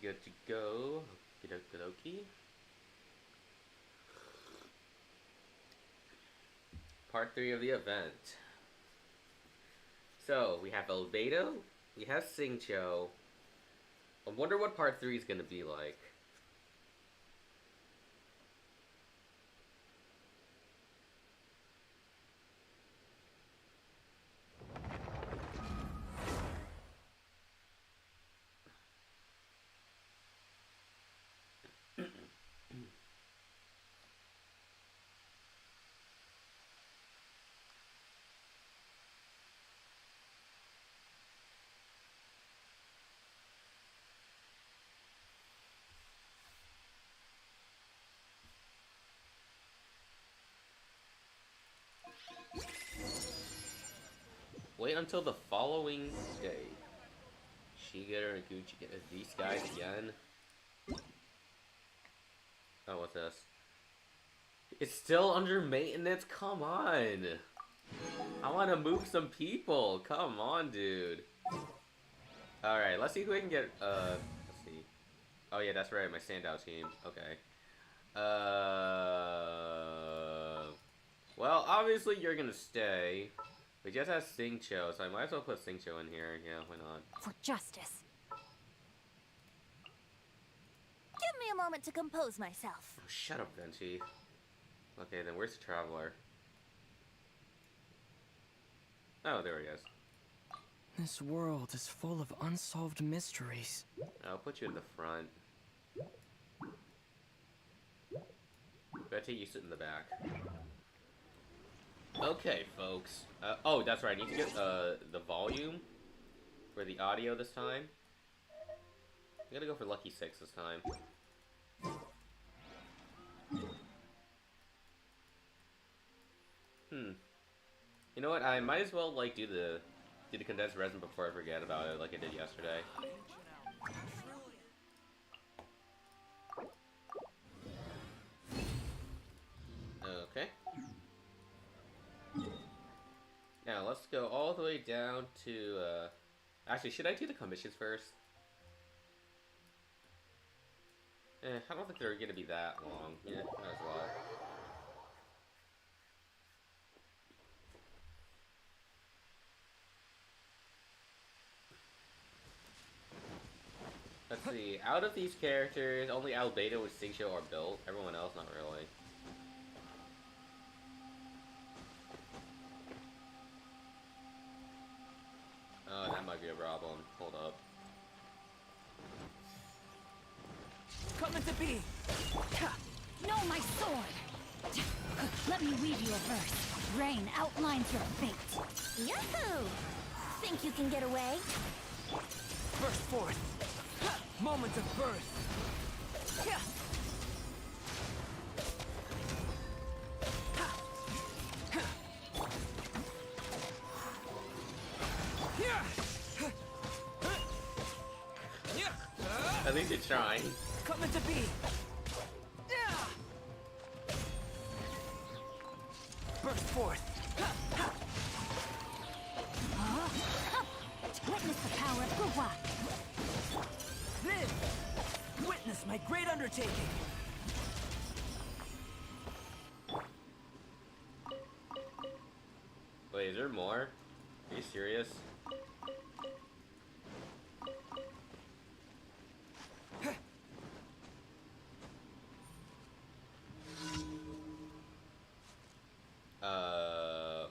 good to go. Okie Part 3 of the event. So, we have Albedo, we have Xingqiu. I wonder what part 3 is going to be like. Wait until the following day. Shigeru and Gucci get these guys again. Oh, what's this? It's still under maintenance? Come on! I want to move some people! Come on, dude! Alright, let's see who we can get, let's see. Oh yeah, that's right, my standout team. Okay. Well, obviously you're gonna stay. We just have Xingqiu, so I might as well put Xingqiu in here. Yeah, why not? For justice. Give me a moment to compose myself. Oh, shut up, Vinci. Okay, then where's the Traveler? Oh, there he is. This world is full of unsolved mysteries. I'll put you in the front. Betty, you sit in the back. Okay, folks. Oh, that's right. I need to get the volume for the audio this time. I'm gonna go for Lucky 6 this time. You know what? I might as well like do the condensed resin before I forget about it, like I did yesterday. Okay. Now let's go all the way down to. Actually, should I do the commissions first? I don't think they're gonna be that long. Yeah, might as well. Let's see. Out of these characters, only Albedo and Xingqiu are built. Everyone else, not really. That might be a problem. Hold up. Coming to be! No, my sword! Let me weave you a verse. Rain outlines your fate. Yahoo! Think you can get away? Burst forth! Moment of birth! At least you're trying. Coming to be! Burst forth! Witness the power of Guwa. Live! Witness my great undertaking! Wait, is there more? Are you serious?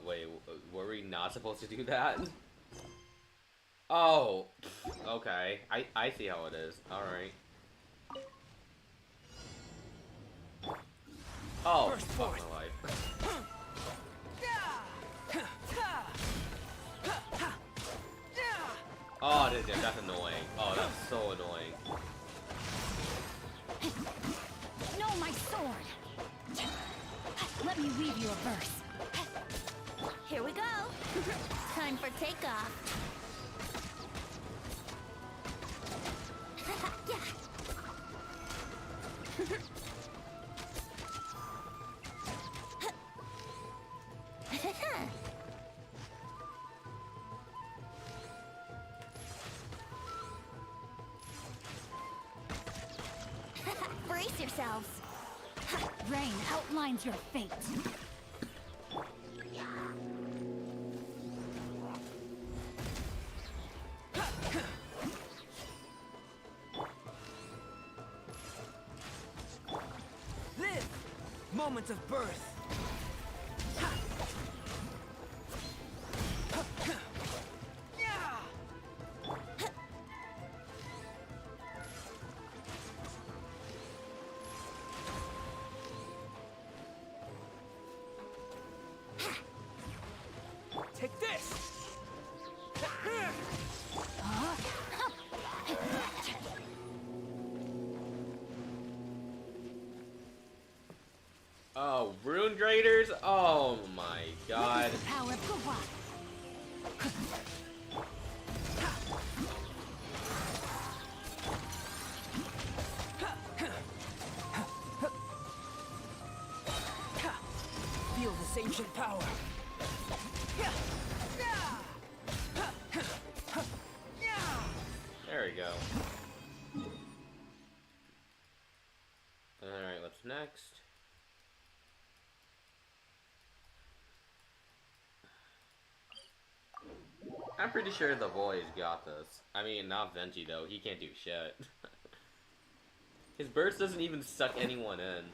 Wait, were we not supposed to do that? Oh, okay. I see how it is. Alright. Oh, fuck my life. Oh, that's annoying. Oh, that's so annoying. No, my sword! Let me weave you a verse. Here we go. Time for takeoff. yourselves. Rain outlines your fate. Live! Moment of birth. Take this! Oh, Rune Graders? Oh my god. Witness the power of Gua. Feel this ancient power. There we go. Alright, what's next? I'm pretty sure the boys got this. I mean, not Venti though. He can't do shit. His burst doesn't even suck anyone in.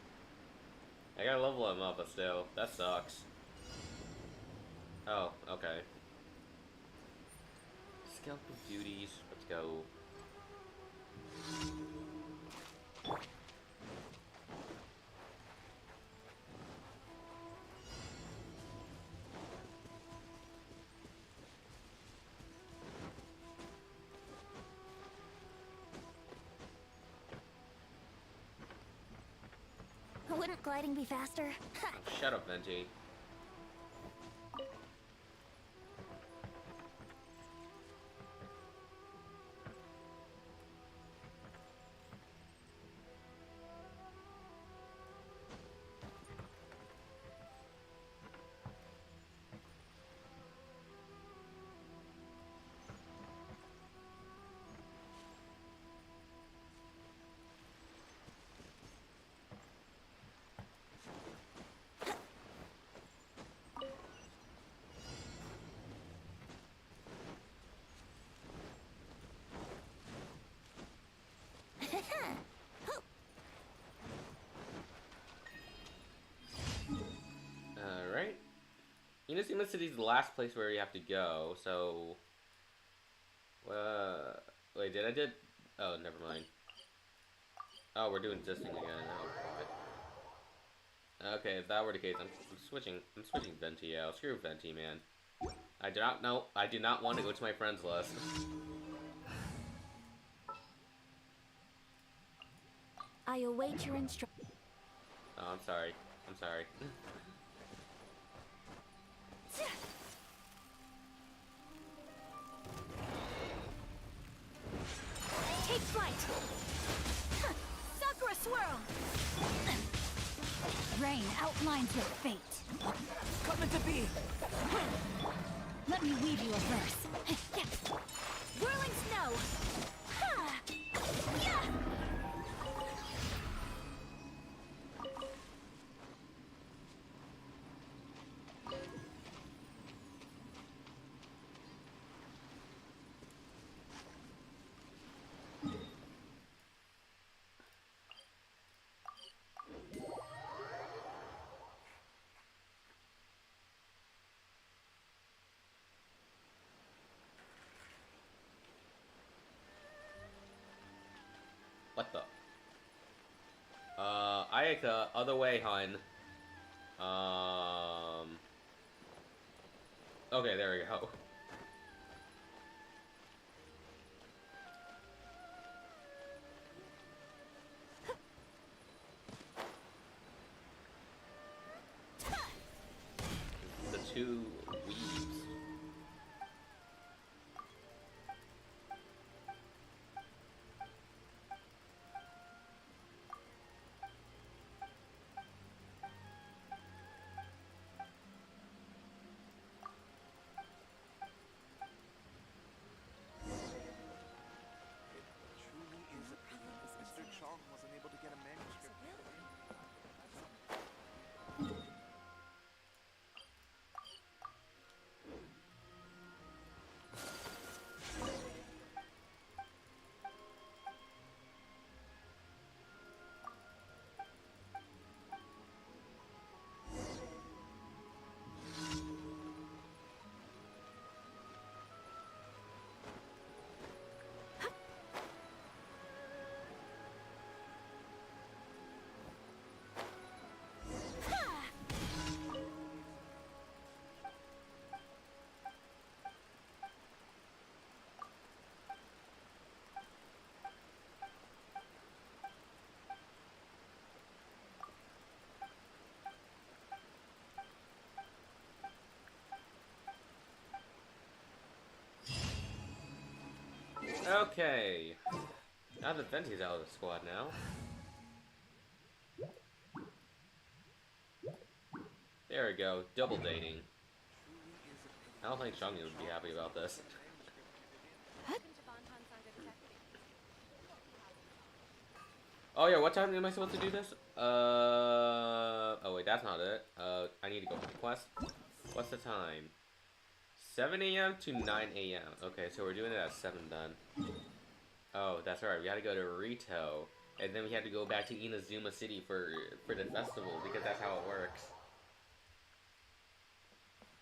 I gotta level him up, but still, that sucks. Oh, okay. Scalpel duties. Let's go. Wouldn't gliding be faster? Shut up, Venti. Alright. Inazuma City's the last place where you have to go, so... wait, oh, never mind. Oh, we're doing this thing again. Oh, God. Okay, if that were the case, I'm switching Venti out. Screw Venti, man. I do not want to go to my friends list. I await your instruction. Oh, I'm sorry. Take flight! Sakura swirl! Rain outlines your fate. Coming to be! Let me weave you a verse. Whirling snow! Yeah! What the? Ayaka, other way, hun. Okay, there we go. The two weaves. Okay. Now that Venti's out of the squad now. There we go. Double dating. I don't think Shangyu would be happy about this. Oh yeah, what time am I supposed to do this? Oh wait, that's not it. I need to go on the quest. What's the time? 7 a.m. to 9 a.m. Okay, so we're doing it at 7 then. Oh, that's right. We had to go to Rito, and then we had to go back to Inazuma City for the festival because that's how it works.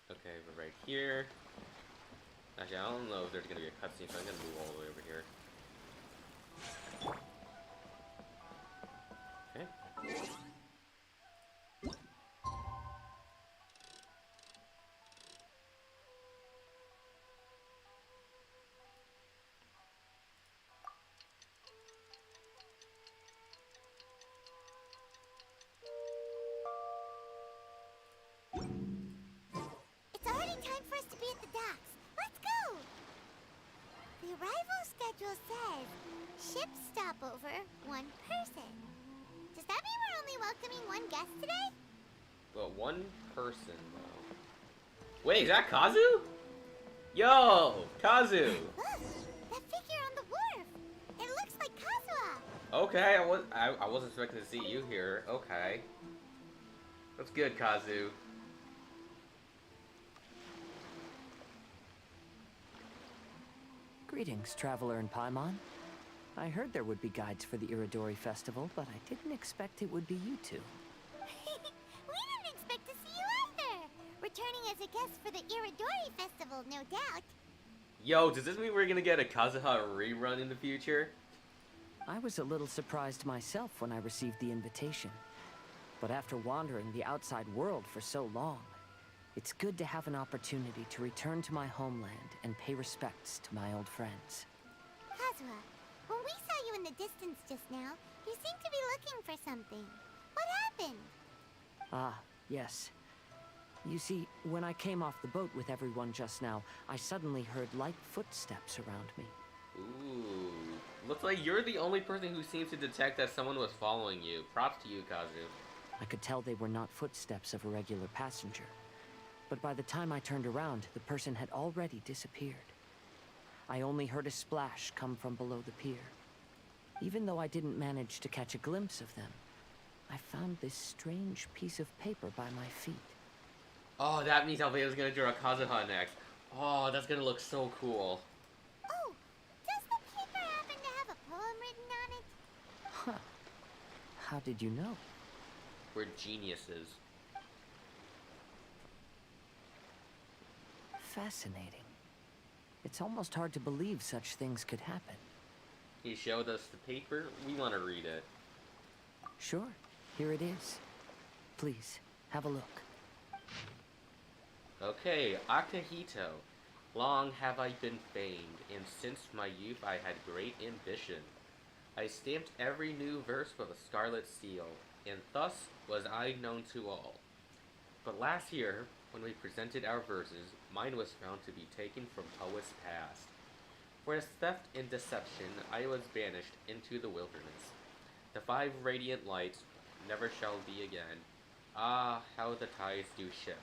Okay, we're right here. Actually, I don't know if there's gonna be a cutscene, so I'm gonna move all the way over here. Okay. It's already time for us to be at the docks. Let's go! The arrival schedule says ship stopover, 1 person. Does that mean we're only welcoming 1 guest today? Well, 1 person though. Wait, is that Kazu? Yo, Kazu. Look, that figure on the wharf. It looks like Kazuha. Okay, I wasn't expecting to see you here. Okay. That's good, Kazu. Greetings, traveler in Paimon. I heard there would be guides for the Irodori festival, but I didn't expect it would be you two. We didn't expect to see you either. Returning as a guest for the Irodori festival, no doubt. Yo, does this mean we're gonna get a Kazuha rerun in the future? I was a little surprised myself when I received the invitation. But after wandering the outside world for so long, it's good to have an opportunity to return to my homeland and pay respects to my old friends. Kazuha, when we saw you in the distance just now, you seemed to be looking for something. What happened? Ah, yes. You see, when I came off the boat with everyone just now, I suddenly heard light footsteps around me. Ooh. Looks like you're the only person who seems to detect that someone was following you. Props to you, Kazu. I could tell they were not footsteps of a regular passenger. But by the time I turned around, the person had already disappeared. I only heard a splash come from below the pier. Even though I didn't manage to catch a glimpse of them, I found this strange piece of paper by my feet. Oh, that means Alveo's gonna draw a Kazuha next. Oh, that's gonna look so cool. Oh, does the paper happen to have a poem written on it? Huh. How did you know? We're geniuses. Fascinating. It's almost hard to believe such things could happen. He showed us the paper. We want to read it. Sure, here it is. Please, have a look. Okay, Akihito. Long have I been famed, and since my youth I had great ambition. I stamped every new verse with a scarlet seal, and thus was I known to all. But last year, when we presented our verses, mine was found to be taken from poets past. For his theft and deception, I was banished into the wilderness. The 5 radiant lights never shall be again. Ah, how the tides do shift.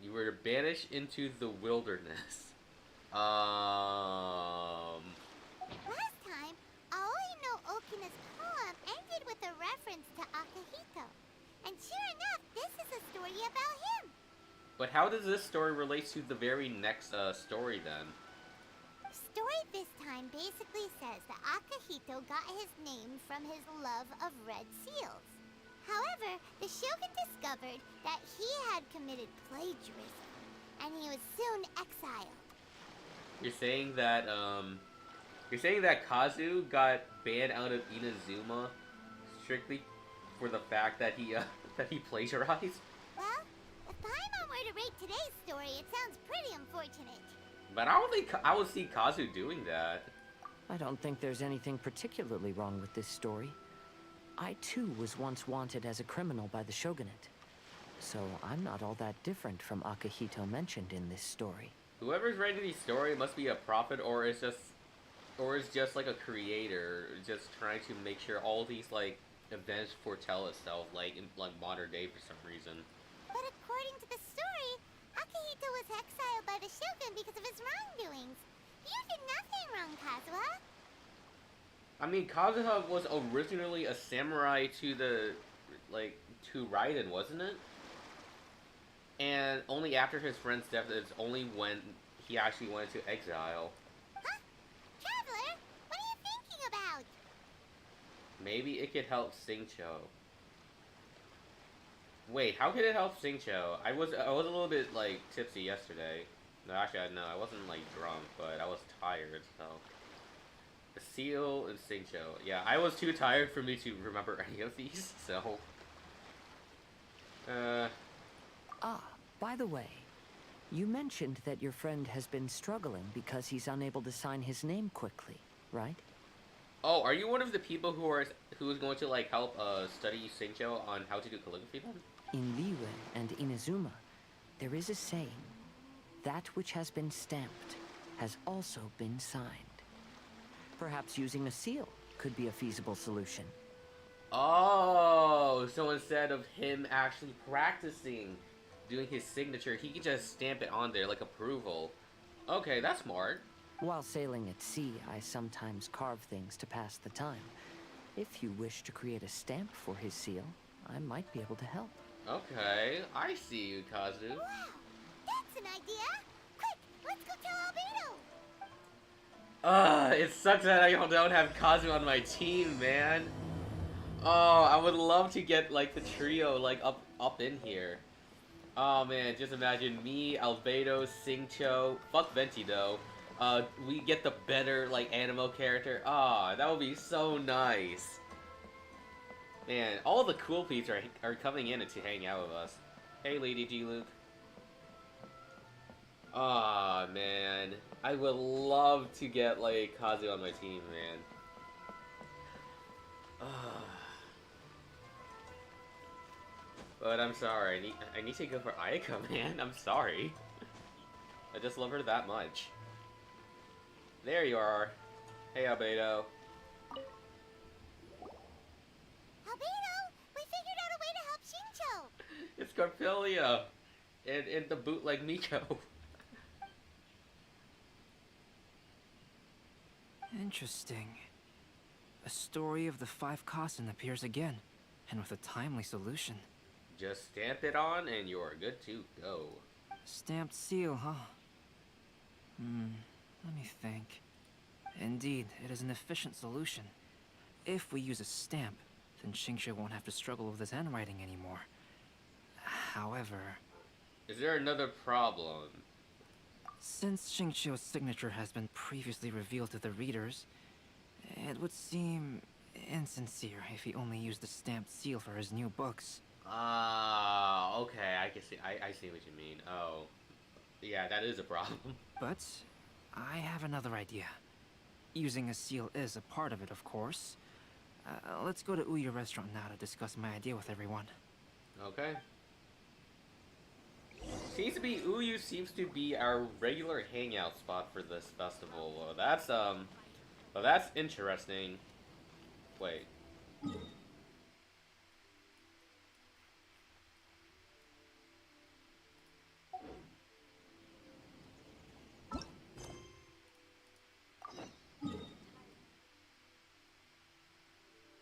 You were banished into the wilderness. Last time, Aoi no Okina's poem ended with a reference to Akihito. And sure enough, this is a story about him. But how does this story relate to the very next story then? Story this time basically says that Akihito got his name from his love of red seals. However, the Shogun discovered that he had committed plagiarism, and he was soon exiled. You're saying that Kazu got banned out of Inazuma strictly for the fact that he that he plagiarized? Well, if Paimon were to rate today's story, it sounds pretty unfortunate. But I don't think I would see Kazu doing that. I don't think there's anything particularly wrong with this story. I too was once wanted as a criminal by the shogunate. so I'm not all that different from Akihito mentioned in this story. Whoever's writing the story must be a prophet, or is just like a creator, just trying to make sure all these like events foretell itself, like in like modern day for some reason. But according to the story, Akihito was exiled by the Shogun because of his wrongdoings. You did nothing wrong, Kazuha. I mean, Kazuha was originally a samurai to the, to Raiden, wasn't it? And only after his friend's death is only when he actually went into exile. Huh? Traveler, what are you thinking about? Maybe it could help Singcho. Wait, how could it help Singcho? I was a little bit, like, tipsy yesterday. No, actually, no, I wasn't, like, drunk, but I was tired, so... The seal and Singcho. Yeah, I was too tired for me to remember any of these, so... Ah, by the way, you mentioned that your friend has been struggling because he's unable to sign his name quickly, right? Oh, are you one of the people who is going to, like, help, study Singcho on how to do calligraphy then? In Liyue and Inazuma, there is a saying, that which has been stamped has also been signed. Perhaps using a seal could be a feasible solution. Oh, so instead of him actually practicing doing his signature, he could just stamp it on there like approval. Okay, that's smart. While sailing at sea, I sometimes carve things to pass the time. If you wish to create a stamp for his seal, I might be able to help. Okay, I see you, Kazu. Wow, that's an idea. Quick, let's go tell Albedo. It sucks that I don't have Kazu on my team, man. Oh, I would love to get, like, the trio, like, up in here. Oh, man, just imagine me, Albedo, Singcho, fuck Venti, though. We get the better, like, Animo character. Ah, that would be so nice. Man, all the cool peeps are coming in to hang out with us. Hey, Lady G Luke. Ah, man. I would love to get, like, Kazu on my team, man. But I'm sorry, I need to go for Ayaka, man. I'm sorry. I just love her that much. There you are. Hey, Albedo. Albedo, we figured out a way to help Shincho. It's Carpelia. And the bootleg Miko. Interesting. A story of the 5 Kasen appears again, and with a timely solution. Just stamp it on and you're good to go. Stamped seal, huh? Let me think. Indeed, it is an efficient solution. If we use a stamp, then Xingqiu won't have to struggle with his handwriting anymore. However... Is there another problem? Since Xingqiu's signature has been previously revealed to the readers, it would seem insincere if he only used the stamped seal for his new books. Ah, okay, I can see. I see what you mean. Oh, yeah, that is a problem. But I have another idea. Using a seal is a part of it, of course. Let's go to Uyu restaurant now to discuss my idea with everyone. Okay. Uyu seems to be our regular hangout spot for this festival. Well, that's interesting. Wait.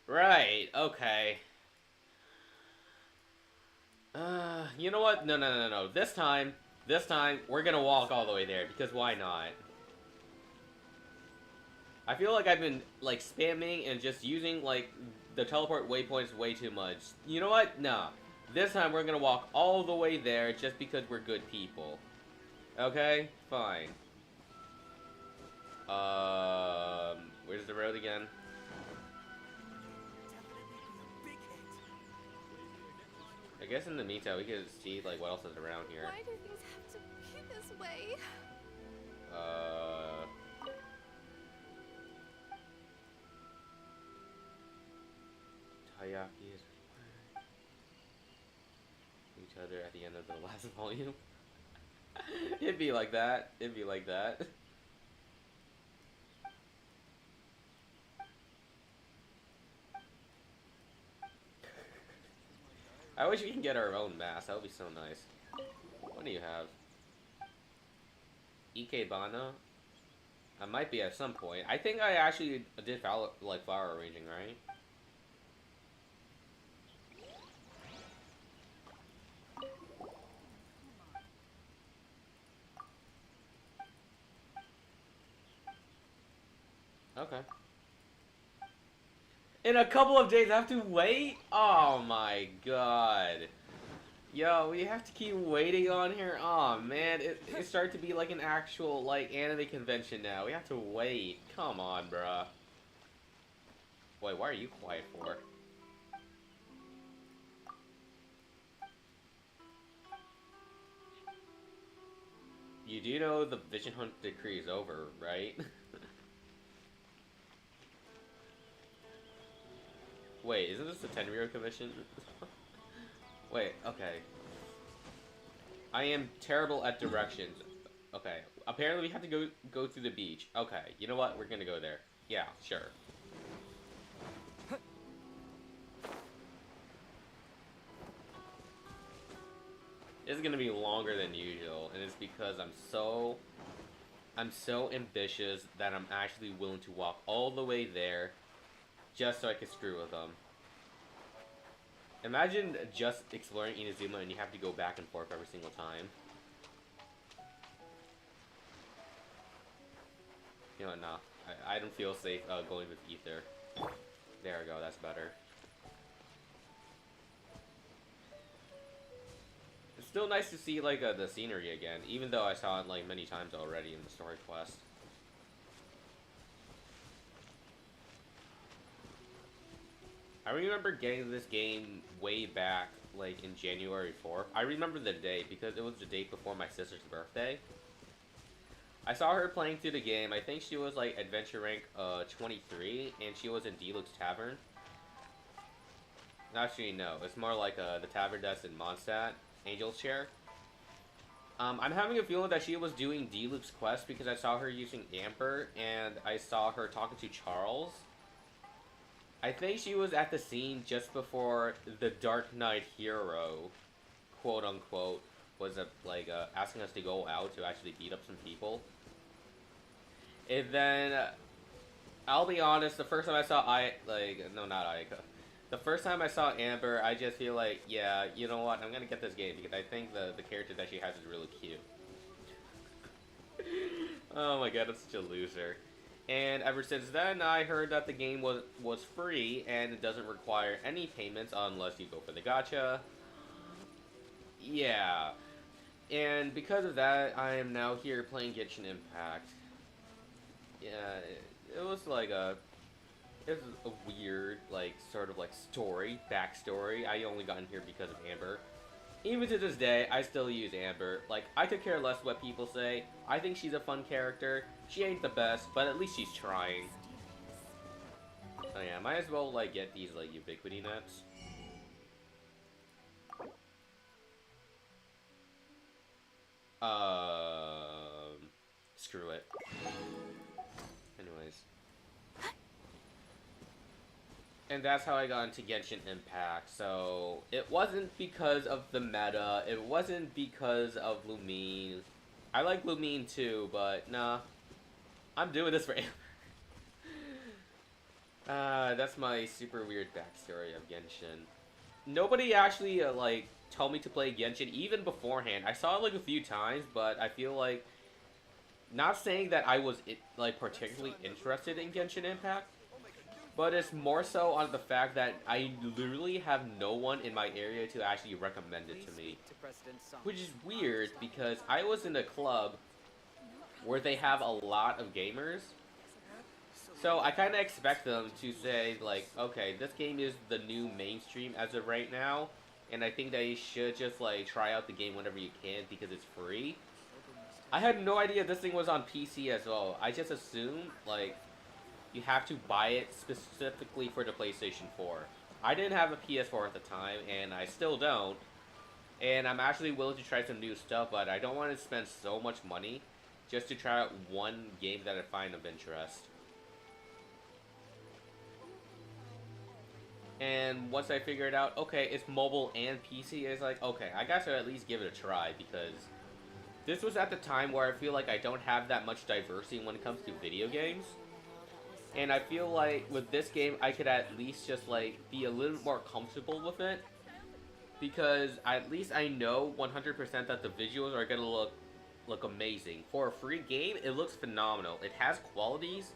Right, okay. You know what? No. This time, we're gonna walk all the way there, because why not? I feel like I've been, like, spamming and just using, like, the teleport waypoints way too much. You know what? No. This time we're gonna walk all the way there just because we're good people. Okay? Fine. Where's the road again? I guess in the meantime, we could see, like, what else is around here. Why do things have to be this way? Taiyaki is each other at the end of the last volume. It'd be like that. It'd be like that. I wish we can get our own mask. That would be so nice. What do you have? Ikebana? I might be at some point. I think I actually did flower arranging, right? Okay. In a couple of days, I have to wait? Oh my god. Yo, we have to keep waiting on here? Oh man, it started to be like an actual, like, anime convention now. We have to wait. Come on, bruh. Wait, why are you quiet for? You do know the Vision Hunt decree is over, right? Wait, isn't this the Tenryou Commission? Wait, okay. I am terrible at directions. Okay, apparently we have to go through the beach. Okay, you know what? We're gonna go there. Yeah, sure. This is gonna be longer than usual, and it's because I'm so ambitious that I'm actually willing to walk all the way there just so I can screw with them. Imagine just exploring Inazuma and you have to go back and forth every single time. You know what, nah. I don't feel safe going with Ether. There we go, that's better. It's still nice to see, like, the scenery again, even though I saw it, like, many times already in the story quest. I remember getting this game way back, like, in January 4th. I remember the day because it was the day before my sister's birthday. I saw her playing through the game. I think she was, like, Adventure Rank 23, and she was in Deluxe Tavern. Actually, no. It's more like the tavern that's in Mondstadt, Angel's Chair. I'm having a feeling that she was doing Deluxe Quest because I saw her using Amber, and I saw her talking to Charles. I think she was at the scene just before the Dark Knight hero, quote unquote, was asking us to go out to actually beat up some people. And then, I'll be honest, the first time I saw not Ayaka. The first time I saw Amber, I just feel like, yeah, you know what, I'm gonna get this game because I think the character that she has is really cute. Oh my god, I'm such a loser. And ever since then, I heard that the game was free and it doesn't require any payments unless you go for the gacha. Yeah. And because of that, I am now here playing Genshin Impact. Yeah, it was a weird, like, sort of like backstory. I only got in here because of Amber. Even to this day, I still use Amber. Like, I could care less what people say. I think she's a fun character. She ain't the best, but at least she's trying. So yeah, might as well, like, get these, like, ubiquity nets. Screw it. Anyways. And that's how I got into Genshin Impact, so it wasn't because of the meta, it wasn't because of Lumine. I like Lumine too, but nah. I'm doing this for Amber. That's my super weird backstory of Genshin. Nobody actually, like, told me to play Genshin even beforehand. I saw it, like, a few times, but I feel like... Not saying that I was, like, particularly interested in Genshin Impact, but it's more so on the fact that I literally have no one in my area to actually recommend it to me. Which is weird, because I was in a club where they have a lot of gamers. So I kind of expect them to say, like, okay, this game is the new mainstream as of right now, and I think they should just, like, try out the game whenever you can because it's free. I had no idea this thing was on PC as well. I just assumed, like, you have to buy it specifically for the PlayStation 4. I didn't have a PS4 at the time, and I still don't. And I'm actually willing to try some new stuff, but I don't want to spend so much money just to try out one game that I find of interest. And once I figure it out, okay, it's mobile and PC, it's like, okay, I got to at least give it a try, because this was at the time where I feel like I don't have that much diversity when it comes to video games. And I feel like with this game, I could at least just like be a little more comfortable with it. Because at least I know 100% that the visuals are gonna look amazing. For a free game, it looks phenomenal. It has qualities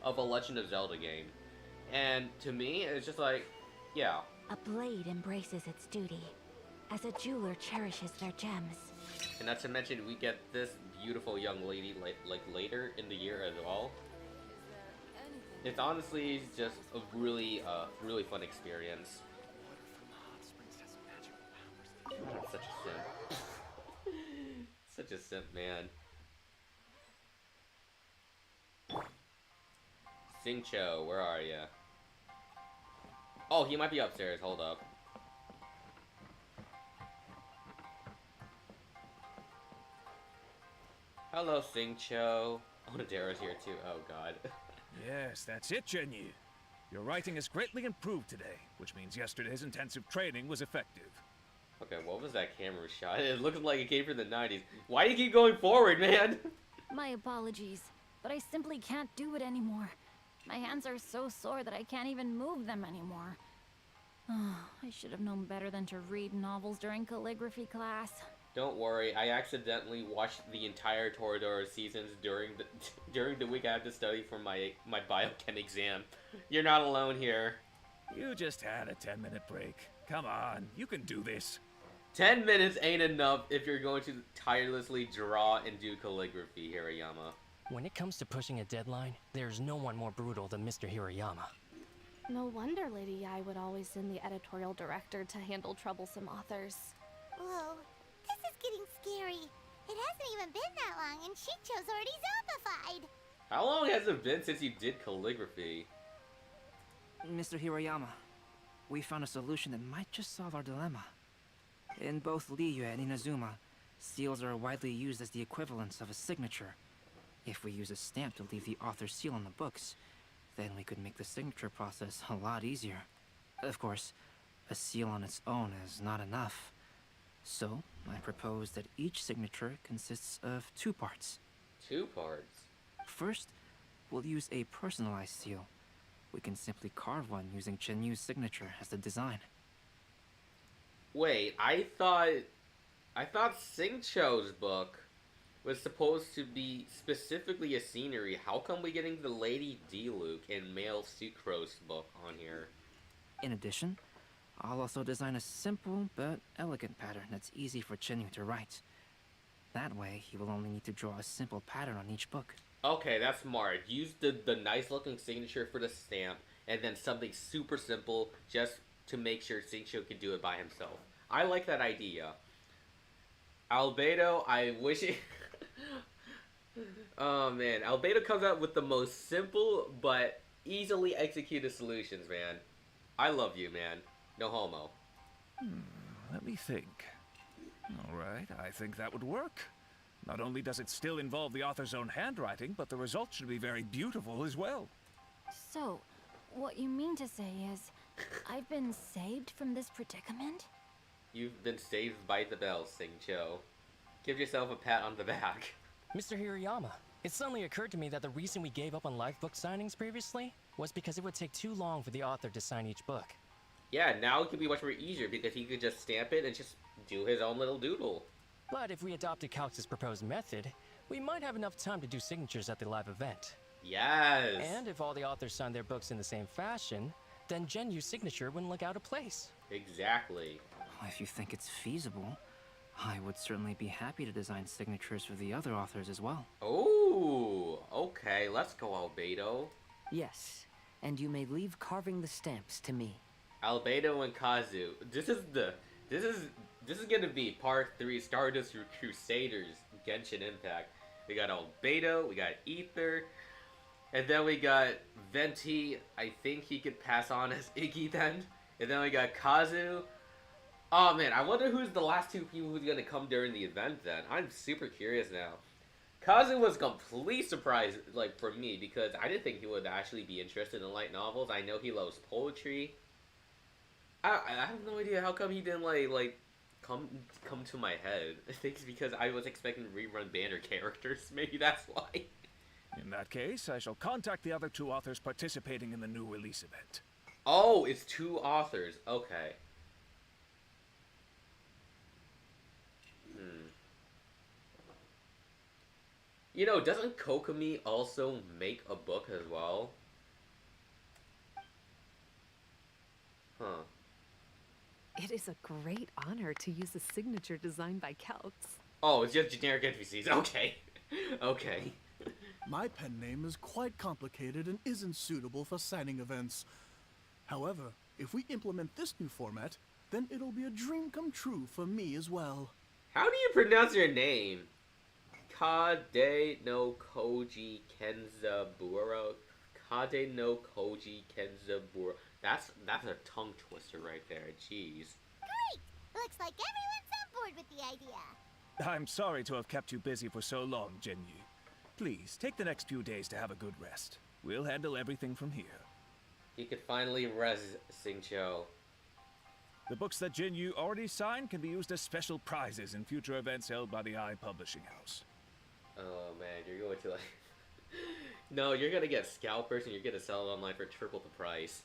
of a Legend of Zelda game. And to me, it's just like, yeah. A blade embraces its duty, as a jeweler cherishes their gems. And not to mention, we get this beautiful young lady like later in the year as well. It's honestly just a really fun experience. God, such a simp. Such a simp, man. Singcho, where are ya? Oh, he might be upstairs. Hold up. Hello, Singcho. Onodera's here too. Oh god. Yes, that's it, Genyu. Your writing has greatly improved today, which means yesterday's intensive training was effective. Okay, what was that camera shot? It looked like it came from the 90s. Why do you keep going forward, man? My apologies, but I simply can't do it anymore. My hands are so sore that I can't even move them anymore. Oh, I should have known better than to read novels during calligraphy class. Don't worry, I accidentally watched the entire Toradora seasons during the week I had to study for my biochem exam. You're not alone here. You just had a 10-minute break. Come on, you can do this. 10 minutes ain't enough if you're going to tirelessly draw and do calligraphy, Hirayama. When it comes to pushing a deadline, there's no one more brutal than Mr. Hirayama. No wonder Lady Yai would always send the editorial director to handle troublesome authors. Whoa, this is getting scary. It hasn't even been that long and Shincho's already zombified. How long has it been since you did calligraphy? Mr. Hirayama, we found a solution that might just solve our dilemma. In both Liyue and Inazuma, seals are widely used as the equivalents of a signature. If we use a stamp to leave the author's seal on the books, then we could make the signature process a lot easier. Of course, a seal on its own is not enough. So, I propose that each signature consists of 2 parts. 2 parts? First, we'll use a personalized seal. We can simply carve one using Chenyu's signature as the design. Wait, I thought Singcho's book was supposed to be specifically a scenery. How come we getting the Lady Diluc and Male Sucrose book on here? In addition, I'll also design a simple but elegant pattern that's easy for Chenyu to write. That way, he will only need to draw a simple pattern on each book. Okay, that's smart. Use the nice looking signature for the stamp, and then something super simple just to make sure Singcho can do it by himself. I like that idea. Albedo, I wish it... Oh man, Albedo comes out with the most simple but easily executed solutions, man. I love you, man. No homo. Let me think. Alright, I think that would work. Not only does it still involve the author's own handwriting, but the result should be very beautiful as well. So, what you mean to say is, I've been saved from this predicament? You've been saved by the bell, Singcho. Give yourself a pat on the back. Mr. Hirayama, it suddenly occurred to me that the reason we gave up on live book signings previously was because it would take too long for the author to sign each book. Yeah, now it could be much more easier because he could just stamp it and just do his own little doodle. But if we adopted Calx's proposed method, we might have enough time to do signatures at the live event. Yes! And if all the authors signed their books in the same fashion, then Genyu's signature wouldn't look out of place. Exactly. If you think it's feasible, I would certainly be happy to design signatures for the other authors as well. Oh, okay, let's go, Albedo. Yes, and you may leave carving the stamps to me. Albedo and Kazu. This is gonna be part 3 Stardust Crusaders Genshin Impact. We got Albedo, we got Ether, and then we got Venti. I think he could pass on as Iggy then. And then we got Kazu. Oh man, I wonder who's the last two people who's gonna come during the event then. I'm super curious now. Cause it was a complete surprise, like, for me, because I didn't think he would actually be interested in light novels. I know he loves poetry. I have no idea how come he didn't, like, come to my head. I think it's because I was expecting to rerun banner characters. Maybe that's why. In that case, I shall contact the other two authors participating in the new release event. Oh, it's two authors. Okay. You know, doesn't Kokomi also make a book as well? Huh. It is a great honor to use a signature designed by Celts. Oh, it's just generic NPCs. Okay. Okay. My pen name is quite complicated and isn't suitable for signing events. However, if we implement this new format, then it'll be a dream come true for me as well. How do you pronounce your name? Kade no Koji Kenzaburo. Kade no Koji Kenzaburo. That's a tongue twister right there. Jeez. Great! Looks like everyone's on board with the idea. I'm sorry to have kept you busy for so long, Jinyu. Please, take the next few days to have a good rest. We'll handle everything from here. He could finally res Xingqiu. The books that Jinyu already signed can be used as special prizes in future events held by the I Publishing House. Oh man, you're going to like... No, you're gonna get scalpers and you're gonna sell it online for triple the price.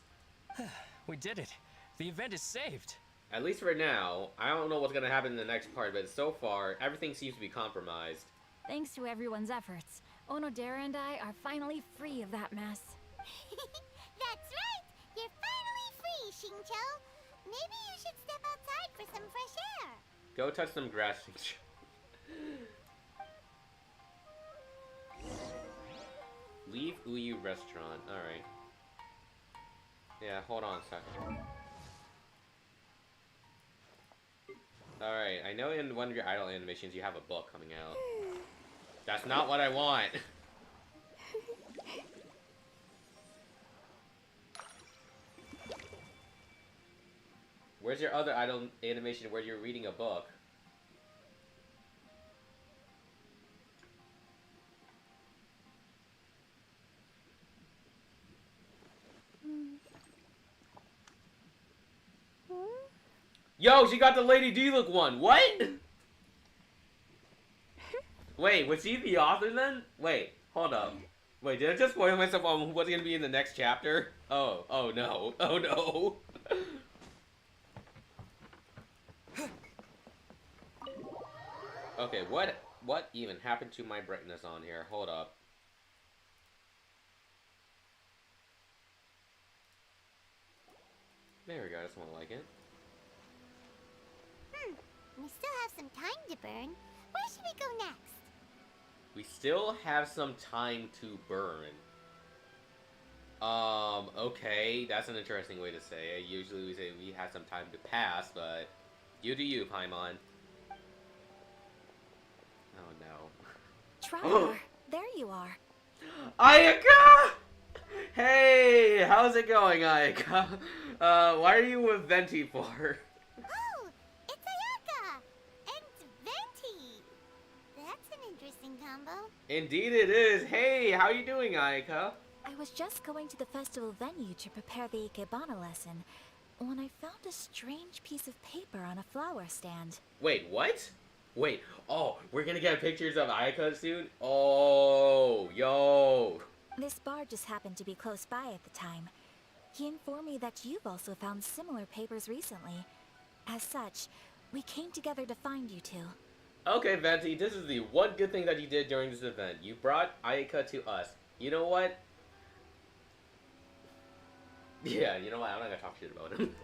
We did it. The event is saved. At least for now. I don't know what's gonna happen in the next part, but so far, everything seems to be compromised. Thanks to everyone's efforts, Onodera and I are finally free of that mess. That's right! You're finally free, Xingqiu! Maybe you should step outside for some fresh air. Go touch some grass, Xingqiu. Leave Uyu restaurant. Alright. Yeah, hold on a second. Alright, I know in one of your idol animations you have a book coming out. That's not what I want! Where's your other idol animation where you're reading a book? Yo, she got the Lady D-Look one. What? Wait, was he the author then? Wait, hold up. Wait, did I just spoil myself on what's gonna be in the next chapter? Oh no. Oh no. Okay, what even happened to my brightness on here? Hold up. There we go, that's more like it. We still have some time to burn. Where should we go next? We still have some time to burn. Okay, that's an interesting way to say it. Usually we say we have some time to pass, but you do you, Paimon. Oh no. Traveler, there you are. Ayaka! Hey, how's it going, Ayaka? Why are you with Venti for? Oh, it's Ayaka! And Venti! That's an interesting combo. Indeed it is. Hey, how you doing, Ayaka? I was just going to the festival venue to prepare the Ikebana lesson when I found a strange piece of paper on a flower stand. Wait, what? Wait, oh, we're gonna get pictures of Ayaka soon? Oh, yo. This bar just happened to be close by at the time. He informed me that you've also found similar papers recently. As such, we came together to find you two. Okay, Venti, this is the one good thing that you did during this event. You brought Ayaka to us. You know what? Yeah, you know what? I'm not gonna talk shit about him.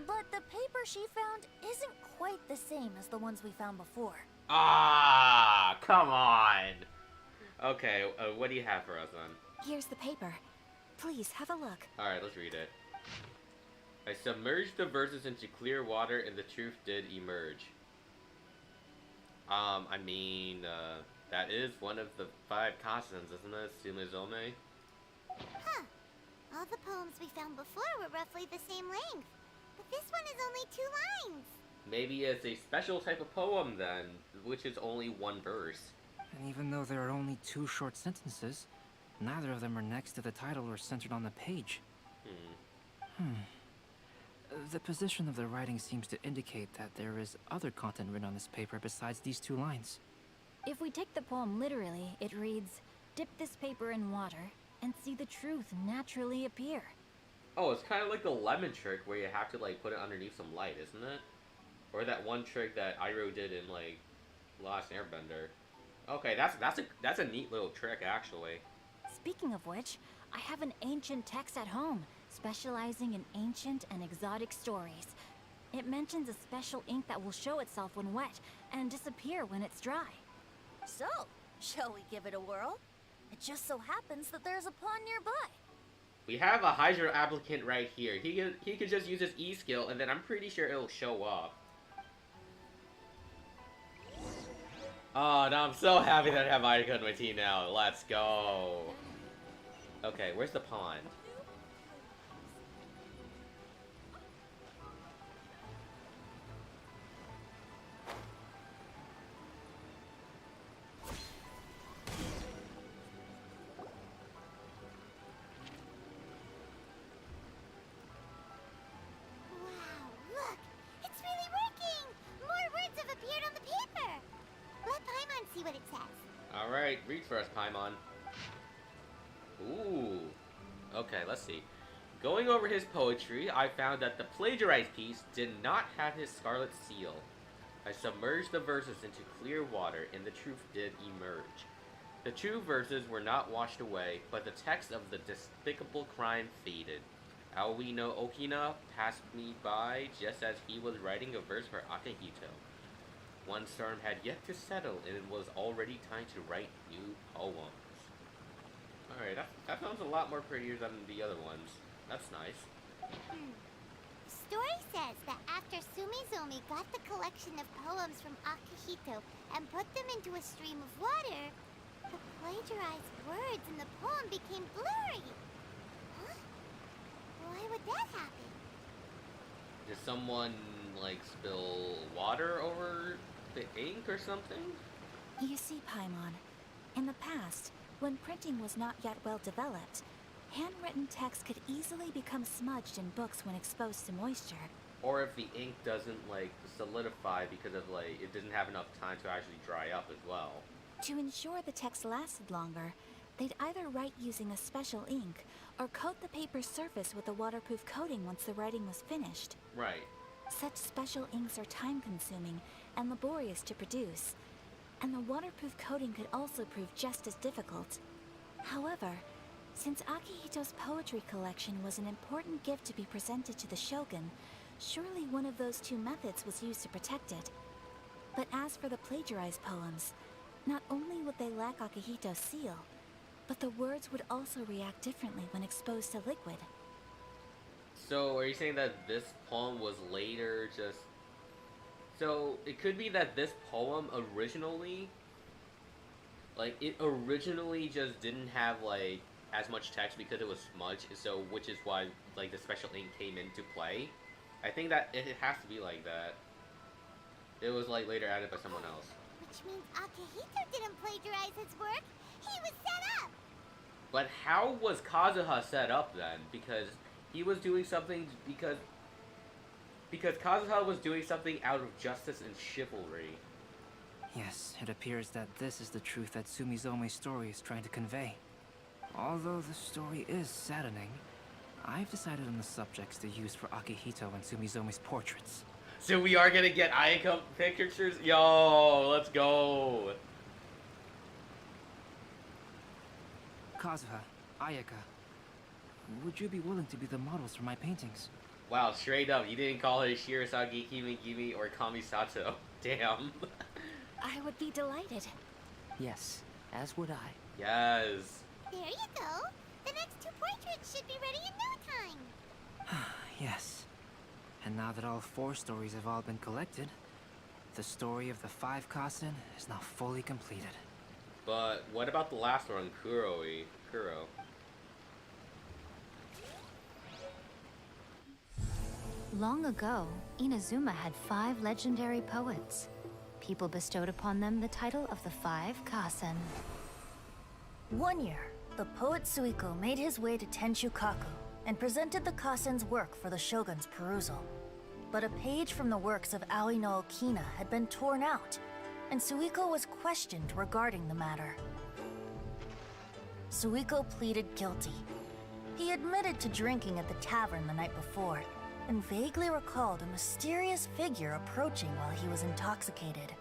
But the paper she found isn't quite the same as the ones we found before. Ah, come on. Okay, what do you have for us then? Here's the paper. Please, have a look. Alright, let's read it. I submerged the verses into clear water and the truth did emerge. I mean, that is one of the 5 consonants, isn't it? Sumizome? Huh. All the poems we found before were roughly the same length. But this one is only 2 lines. Maybe it's a special type of poem then, which is only one verse. And even though there are only 2 short sentences, neither of them are next to the title or centered on the page. The position of the writing seems to indicate that there is other content written on this paper besides these 2 lines. If we take the poem literally, it reads, "Dip this paper in water and see the truth naturally appear." Oh, it's kind of like the lemon trick where you have to like put it underneath some light, isn't it? Or that one trick that Iroh did in like Last Airbender. Okay, that's a neat little trick actually. Speaking of which, I have an ancient text at home, specializing in ancient and exotic stories. It mentions a special ink that will show itself when wet and disappear when it's dry. So, shall we give it a whirl? It just so happens that there's a pond nearby. We have a Hydro applicant right here. He could just use his E skill, and then I'm pretty sure it'll show up. Oh, no, I'm so happy that I have Iroh on my team now. Let's go. Okay, where's the pond? Alright, read for us, Paimon. Ooh. Okay, let's see. Going over his poetry, I found that the plagiarized piece did not have his scarlet seal. I submerged the verses into clear water, and the truth did emerge. The true verses were not washed away, but the text of the despicable crime faded. Aoi no Okina passed me by just as he was writing a verse for Akihito. One storm had yet to settle, and it was already time to write new poems. Alright, that sounds a lot more prettier than the other ones. That's nice. Story says that after Sumizomi got the collection of poems from Akihito and put them into a stream of water, the plagiarized words in the poem became blurry. Huh? Why would that happen? Did someone, like, spill water over the ink or something? You see, Paimon, in the past, when printing was not yet well developed, handwritten text could easily become smudged in books when exposed to moisture. Or if the ink doesn't, like, solidify because of, like, it doesn't have enough time to actually dry up as well. To ensure the text lasted longer, they'd either write using a special ink or coat the paper's surface with a waterproof coating once the writing was finished. Right. Such special inks are time-consuming and laborious to produce, and the waterproof coating could also prove just as difficult. However, since Akihito's poetry collection was an important gift to be presented to the Shogun, surely one of those 2 methods was used to protect it. But as for the plagiarized poems, not only would they lack Akihito's seal, but the words would also react differently when exposed to liquid. So, are you saying that this poem was later just... So, it could be that this poem originally... Like, it originally just didn't have, like, as much text because it was smudged, so, which is why, like, the special ink came into play. I think that it has to be like that. It was, like, later added by someone else. Which means Akihito didn't plagiarize his work. He was set up! But how was Kazuha set up then? Because he was doing something because Kazuha was doing something out of justice and chivalry. Yes, it appears that this is the truth that Sumizomi's story is trying to convey. Although the story is saddening, I've decided on the subjects to use for Akihito and Sumizomi's portraits. So we are gonna get Ayaka pictures? Yo, let's go! Kazuha, Ayaka, would you be willing to be the models for my paintings? Wow, straight up, you didn't call her Shirasagi, Kimi, or Kamisato. Damn. I would be delighted. Yes, as would I. Yes. There you go. The next 2 portraits should be ready in no time. Yes. And now that all 4 stories have all been collected, the story of the 5 Kasen is now fully completed. But what about the last one, Kuro? Long ago, Inazuma had 5 legendary poets. People bestowed upon them the title of the 5 Kasen. One year, the poet Suiko made his way to Tenshukaku and presented the Kasen's work for the shogun's perusal. But a page from the works of Aoi no Okina had been torn out, and Suiko was questioned regarding the matter. Suiko pleaded guilty. He admitted to drinking at the tavern the night before, and vaguely recalled a mysterious figure approaching while he was intoxicated.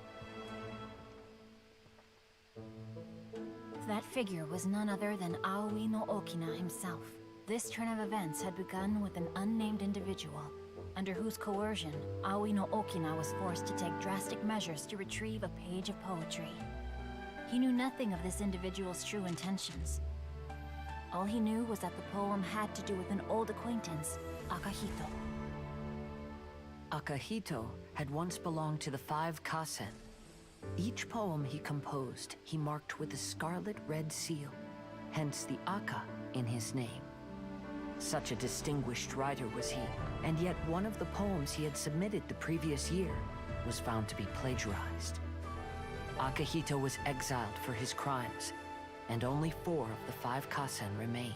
That figure was none other than Aoi no Okina himself. This turn of events had begun with an unnamed individual, under whose coercion, Aoi no Okina was forced to take drastic measures to retrieve a page of poetry. He knew nothing of this individual's true intentions. All he knew was that the poem had to do with an old acquaintance, Akahito. Akahito had once belonged to the 5 Kasen. Each poem he composed, he marked with a scarlet red seal, hence the Aka in his name. Such a distinguished writer was he, and yet one of the poems he had submitted the previous year was found to be plagiarized. Akahito was exiled for his crimes, and only 4 of the 5 Kasen remained.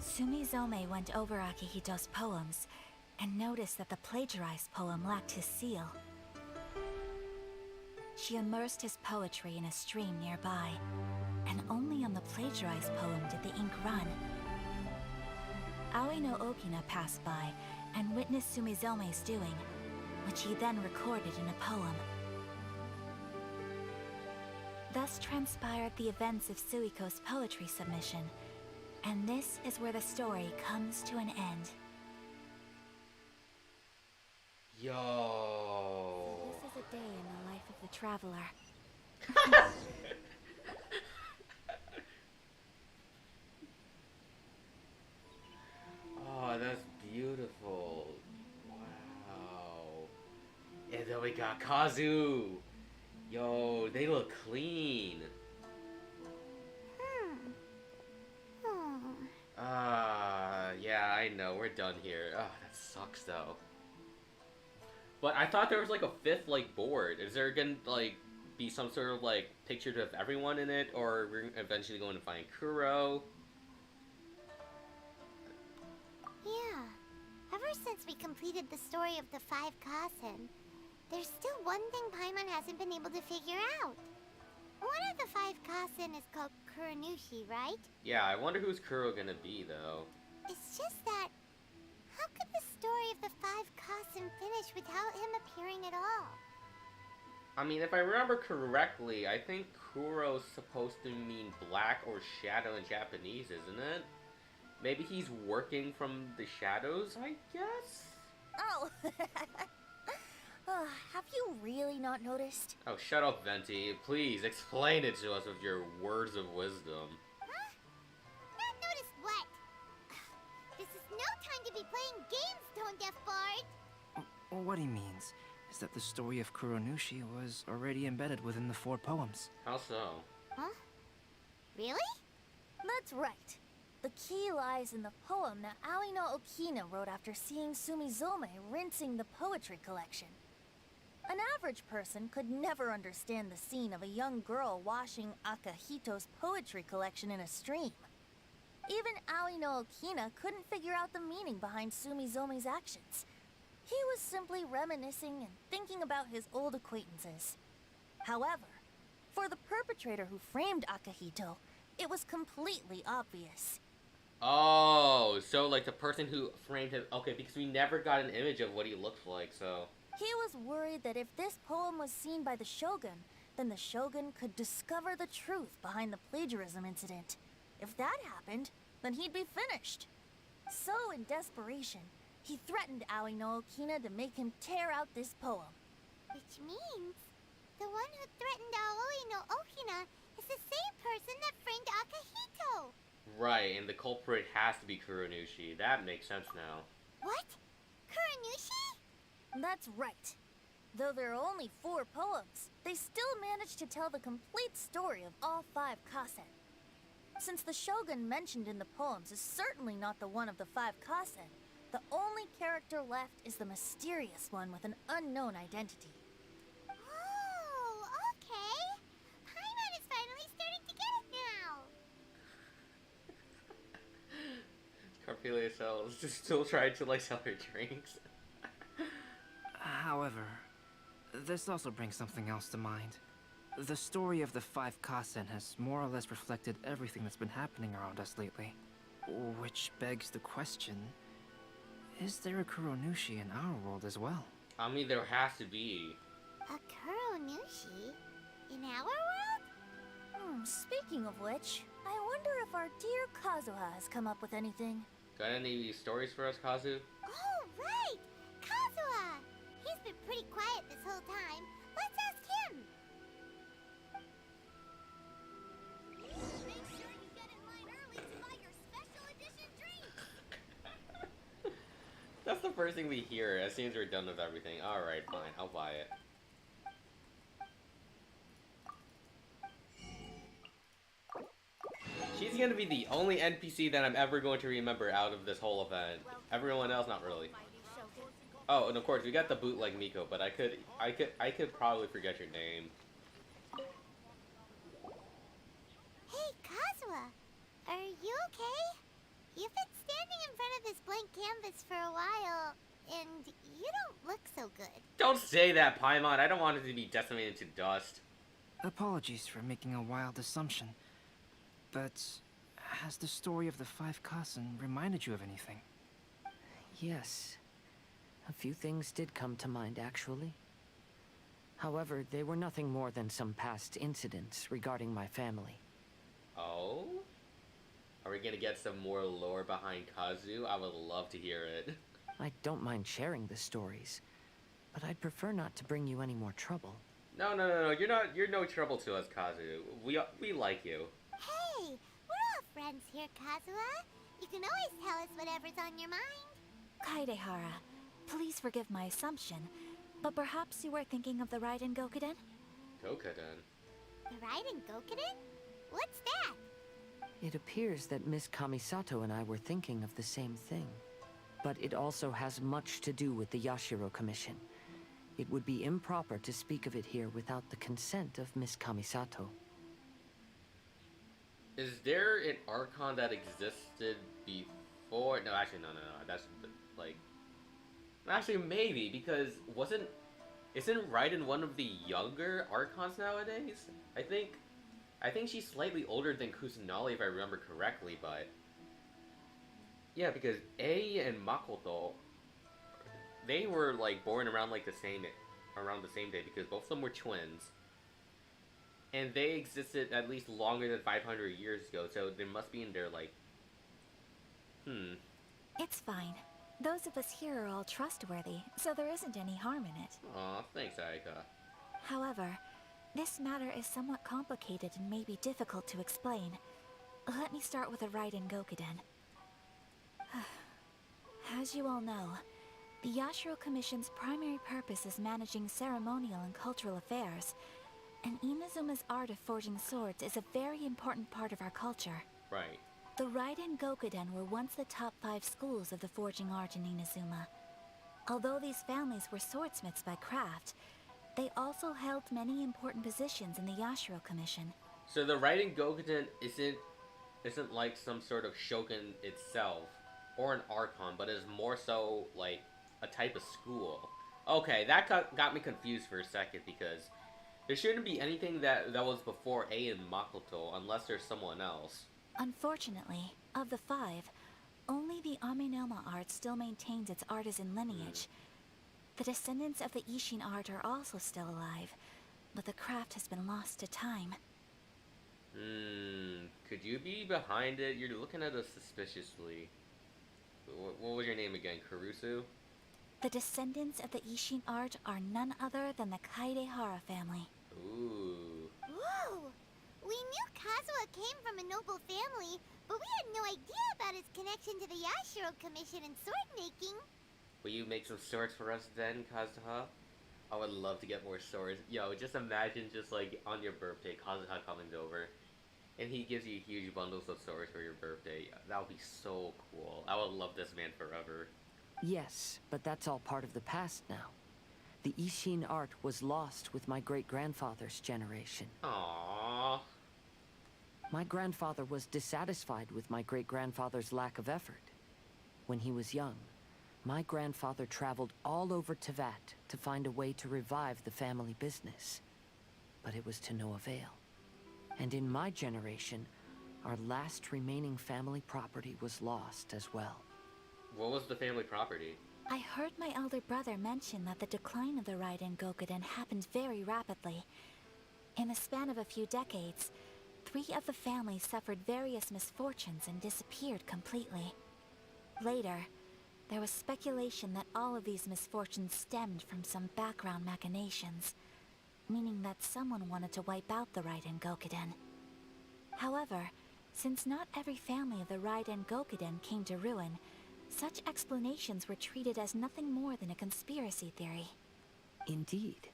Sumizome went over Akihito's poems and noticed that the plagiarized poem lacked his seal. She immersed his poetry in a stream nearby, and only on the plagiarized poem did the ink run. Aoi no Okina passed by and witnessed Sumizome's doing, which he then recorded in a poem. Thus transpired the events of Suiko's poetry submission, and this is where the story comes to an end. Yo. This is a day in the life of the traveler. Oh, that's beautiful. Wow. And then we got Kazu. Yo, they look clean. Yeah, I know. We're done here. Oh, that sucks though. But I thought there was like a 5th like board. Is there gonna like be some sort of like picture of everyone in it, or we're eventually going to find Kuro? Yeah. Ever since we completed the story of the 5 Kasen, there's still one thing Paimon hasn't been able to figure out. One of the 5 Kasen is called Kuranushi, right? Yeah, I wonder who's Kuro gonna be though. It's just that, how could the story of the 5 Kasen finish without him appearing at all? I mean, if I remember correctly, I think Kuro's supposed to mean black or shadow in Japanese, isn't it? Maybe he's working from the shadows, I guess? Oh! Have you really not noticed? Oh, shut up, Venti. Please, explain it to us with your words of wisdom. Huh? Not noticed what? This is no time to be playing games, Tone Deaf Bard! What he means is that the story of Kuranushi was already embedded within the 4 poems. How so? Huh? Really? That's right. The key lies in the poem that Aoi no Okina wrote after seeing Sumizome rinsing the poetry collection. An average person could never understand the scene of a young girl washing Akahito's poetry collection in a stream. Even Aoi no Okina couldn't figure out the meaning behind Sumizome's actions. He was simply reminiscing and thinking about his old acquaintances. However, for the perpetrator who framed Akahito, it was completely obvious. Oh, so like the person who framed him. Okay, because we never got an image of what he looked like, so. He was worried that if this poem was seen by the Shogun, then the Shogun could discover the truth behind the plagiarism incident. If that happened, then he'd be finished. So, in desperation, he threatened Aoi no Okina to make him tear out this poem. Which means, the one who threatened Aoi no Okina is the same person that framed Akahito! Right, and the culprit has to be Kuranushi. That makes sense now. What? Kuranushi? That's right. Though there are only 4 poems, they still managed to tell the complete story of all 5 Kasen. Since the Shogun mentioned in the poems is certainly not the one of the 5 Kasen, The only character left is the mysterious one with an unknown identity. Oh, okay. Paimon is finally starting to get it now. Carpelia sells, just still trying to like sell her drinks. However, this also brings something else to mind. The story of the Five Kasen has more or less reflected everything that's been happening around us lately. Which begs the question, is there a Kuronushi in our world as well? I mean, there has to be. A Kuronushi? In our world? Speaking of which, I wonder if our dear Kazuha has come up with anything. Got any stories for us, Kazu? Oh, right! Kazuha! He's been pretty quiet this whole time. Let's ask him! Make sure you get in line early to buy your special edition drink! That's the first thing we hear as soon as we're done with everything. Alright, fine, I'll buy it. She's gonna be the only NPC that I'm ever going to remember out of this whole event. Everyone else, not really. Oh, and of course, we got the bootleg Miko, but I could probably forget your name. Hey, Kazuha! Are you okay? You've been standing in front of this blank canvas for a while, and you don't look so good. Don't say that, Paimon. I don't want it to be decimated to dust. Apologies for making a wild assumption, but has the story of the Five Kasen reminded you of anything? Yes. A few things did come to mind, actually. However, they were nothing more than some past incidents regarding my family. Oh? Are we gonna get some more lore behind Kazu? I would love to hear it. I don't mind sharing the stories, but I'd prefer not to bring you any more trouble. No. You're no trouble to us, Kazu. We like you. Hey, we're all friends here, Kazuha. You can always tell us whatever's on your mind. Kaidehara, please forgive my assumption, but perhaps you were thinking of the Raiden Gokuden? Gokuden? The Raiden Gokuden? What's that? It appears that Miss Kamisato and I were thinking of the same thing. But it also has much to do with the Yashiro Commission. It would be improper to speak of it here without the consent of Miss Kamisato. Is there an Archon that existed before? No, actually, no. That's like... Actually, maybe, because isn't Raiden one of the younger Archons nowadays? I think she's slightly older than Kusanali if I remember correctly, but... Yeah, because A and Makoto, they were like born around like the same day because both of them were twins. And they existed at least longer than 500 years ago, so they must be in their like... It's fine. Those of us here are all trustworthy, so there isn't any harm in it. Aw, thanks, Ayaka. However, this matter is somewhat complicated and may be difficult to explain. Let me start with the Raiden Gokuden. As you all know, the Yashiro Commission's primary purpose is managing ceremonial and cultural affairs, and Inazuma's art of forging swords is a very important part of our culture. Right. The Raiden Gokuden were once the top 5 schools of the forging art in Inazuma. Although these families were swordsmiths by craft, they also held many important positions in the Yashiro Commission. So the Raiden Gokuden isn't like some sort of shogun itself, or an Archon, but is more so like a type of school. Okay, that got me confused for a second, because there shouldn't be anything that was before A and Makoto unless there's someone else. Unfortunately, of the 5, only the Aminoma art still maintains its artisan lineage. The descendants of the Ishin art are also still alive, but the craft has been lost to time. Could you be behind it? You're looking at us suspiciously. What was your name again? Karusu? The descendants of the Ishin art are none other than the Kaidehara family. Ooh. Whoa! We knew Kazuha came from a noble family, but we had no idea about his connection to the Yashiro Commission and sword making. Will you make some swords for us then, Kazuha? I would love to get more swords. Yo, just imagine just like on your birthday, Kazuha coming over, and he gives you huge bundles of swords for your birthday. That would be so cool. I would love this man forever. Yes, but that's all part of the past now. The Ishin art was lost with my great-grandfather's generation. Aww. My grandfather was dissatisfied with my great-grandfather's lack of effort. When he was young, my grandfather traveled all over Tevat to find a way to revive the family business. But it was to no avail. And in my generation, our last remaining family property was lost as well. What was the family property? I heard my elder brother mention that the decline of the Raiden Gokuden happened very rapidly. In the span of a few decades, 3 of the families suffered various misfortunes and disappeared completely. Later, there was speculation that all of these misfortunes stemmed from some background machinations, meaning that someone wanted to wipe out the Raiden Gokuden. However, since not every family of the Raiden Gokuden came to ruin, such explanations were treated as nothing more than a conspiracy theory. Indeed.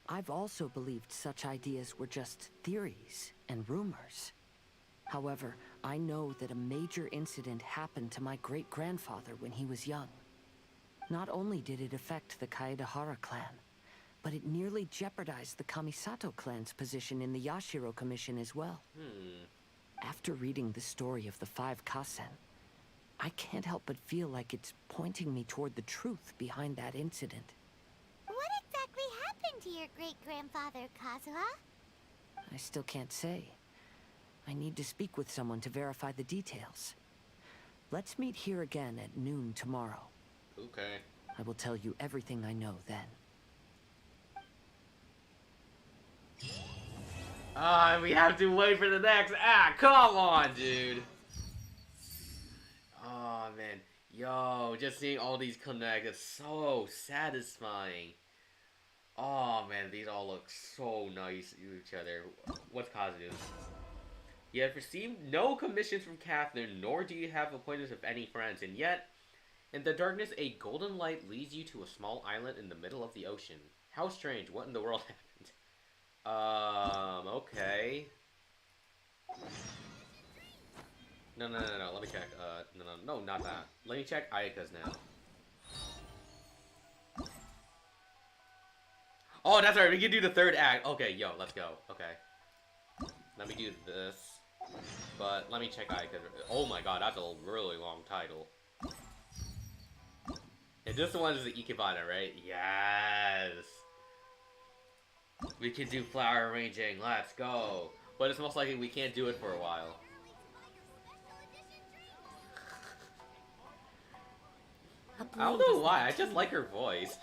I've also believed such ideas were just theories and rumors. However, I know that a major incident happened to my great-grandfather when he was young. Not only did it affect the Kaedahara clan, but it nearly jeopardized the Kamisato clan's position in the Yashiro Commission as well. After reading the story of the 5 Kasen, I can't help but feel like it's pointing me toward the truth behind that incident. What exactly happened to your great-grandfather, Kazuha? I still can't say. I need to speak with someone to verify the details. Let's meet here again at noon tomorrow. Okay. I will tell you everything I know then. We have to wait for the next act. Come on, dude. Oh, man. Yo, just seeing all these connect is so satisfying. Oh, man, these all look so nice to each other. What's Kazu's? You have received no commissions from Catherine, nor do you have appointments of any friends, and yet, in the darkness, a golden light leads you to a small island in the middle of the ocean. How strange. What in the world happened? Okay. No, let me check. No, not that. Let me check Ayaka's now. Oh, that's right, we can do the 3rd act. Okay, yo, let's go. Okay. Let me do this. But let me check Ayaka's. Oh my god, that's a really long title. And this one is the Ikebana, right? Yes! We can do flower arranging, let's go. But it's most likely we can't do it for a while. I don't know why, I just like her voice.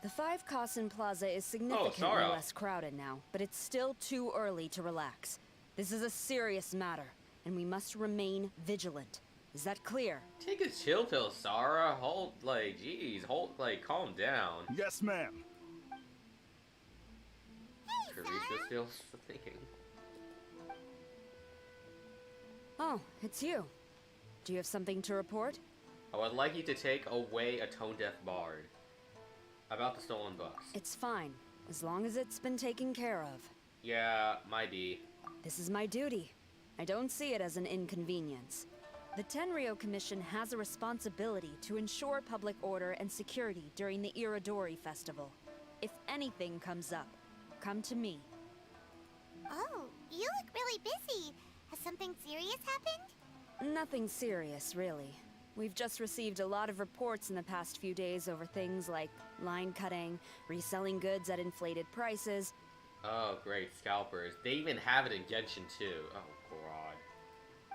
The 5 Kasen Plaza is significantly less crowded now, but it's still too early to relax. This is a serious matter, and we must remain vigilant. Is that clear? Take a chill pill, Sarah. Hold, jeez, calm down. Yes, ma'am. Teresa feels thinking. Oh, it's you. Do you have something to report? I would like you to take away a tone-deaf bard. About the stolen books. It's fine, as long as it's been taken care of. Yeah, might be. This is my duty. I don't see it as an inconvenience. The Tenryo Commission has a responsibility to ensure public order and security during the Irodori festival. If anything comes up, come to me. Oh, you look really busy. Has something serious happened? Nothing serious, really. We've just received a lot of reports in the past few days over things like line cutting, reselling goods at inflated prices. Oh, great, scalpers. They even have it in Genshin too. Oh, god.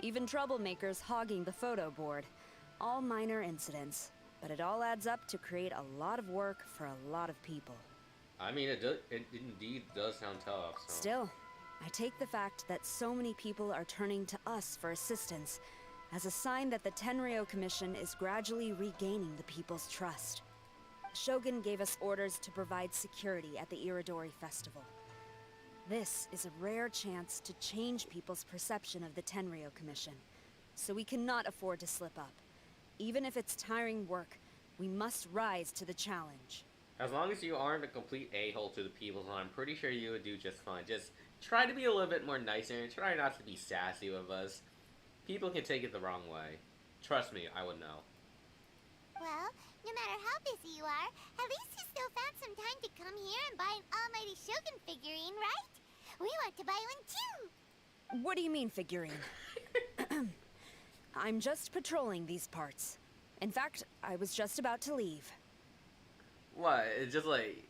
Even troublemakers hogging the photo board. All minor incidents, but it all adds up to create a lot of work for a lot of people. I mean, it indeed does sound tough, so. Still, I take the fact that so many people are turning to us for assistance as a sign that the Tenryo Commission is gradually regaining the people's trust. The Shogun gave us orders to provide security at the Irodori Festival. This is a rare chance to change people's perception of the Tenryo Commission, so we cannot afford to slip up. Even if it's tiring work, we must rise to the challenge. As long as you aren't a complete a-hole to the people, I'm pretty sure you would do just fine. Just try to be a little bit more nicer and try not to be sassy with us. People can take it the wrong way. Trust me, I would know. Well, no matter how busy you are, at least you still found some time to come here and buy an Almighty Shogun figurine, right? We want to buy one too! What do you mean, figurine? I'm just patrolling these parts. In fact, I was just about to leave. What? It's just like...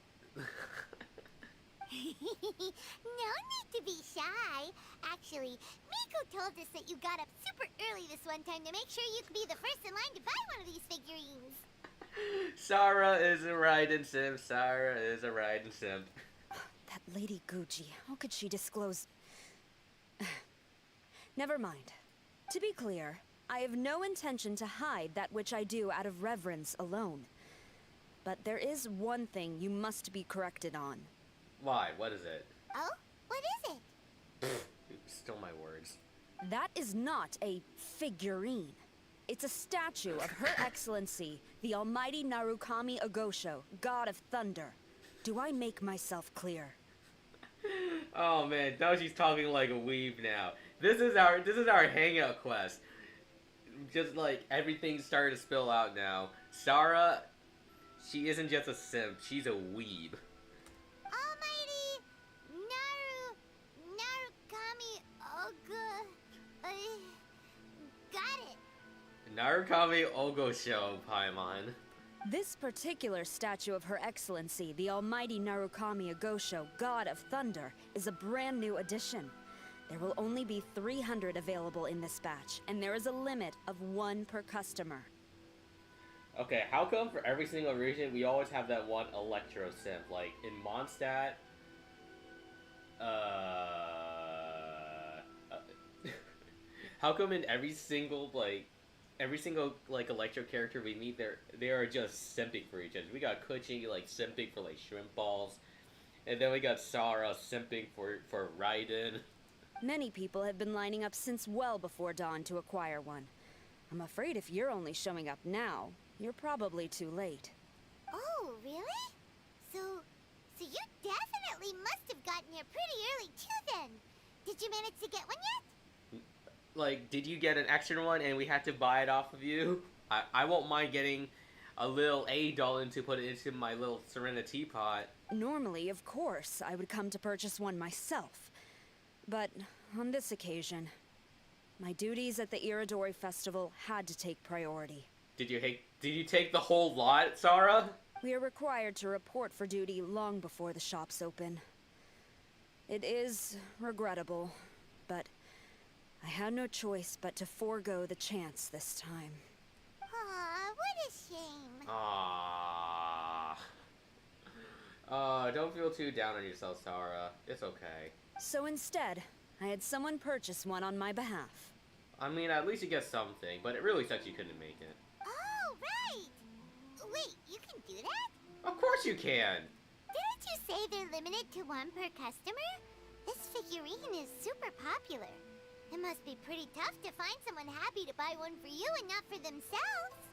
No need to be shy. Actually, Miko told us that you got up super early this one time to make sure you could be the first in line to buy one of these figurines. Sarah is a Raiden simp. Sarah is a Raiden simp. That Lady Gucci, how could she disclose... Never mind. To be clear, I have no intention to hide that which I do out of reverence alone. But there is one thing you must be corrected on. Why? What is it? Oh? What is it? You stole my words. That is not a figurine. It's a statue of Her Excellency, the Almighty Narukami Ogosho, God of Thunder. Do I make myself clear? Oh man, now she's talking like a weeb now. This is our hangout quest. Just like everything started to spill out now. Sarah, she isn't just a simp, she's a weeb. Almighty Narukami Oga. Got it. Narukami Ogosho, Paimon. This particular statue of Her Excellency, the Almighty Narukami Ogosho, God of Thunder, is a brand new addition. There will only be 300 available in this batch, and there is a limit of 1 per customer. Okay, how come for every single region we always have that one Electro Simp? Like in Mondstadt, how come in every single Electro character we meet, they are just simping for each other? We got Kuchi like simping for like shrimp balls, and then we got Sarah simping for Raiden. Many people have been lining up since well before dawn to acquire one. I'm afraid if you're only showing up now, you're probably too late. Oh, really? So you definitely must have gotten here pretty early too then. Did you manage to get one yet? Like, did you get an extra one and we had to buy it off of you? I won't mind getting a little $80 to put it into my little Serenity pot. Normally, of course, I would come to purchase one myself. But on this occasion, my duties at the Irodori Festival had to take priority. Did you take the whole lot, Sarah? We are required to report for duty long before the shops open. It is regrettable, but I had no choice but to forego the chance this time. Aw, what a shame. Aww. Don't feel too down on yourself, Sarah. It's okay. So instead, I had someone purchase one on my behalf. I mean, at least you get something, but it really sucks you couldn't make it. Oh, right! Wait, you can do that? Of course you can! Didn't you say they're limited to 1 per customer? This figurine is super popular. It must be pretty tough to find someone happy to buy one for you and not for themselves.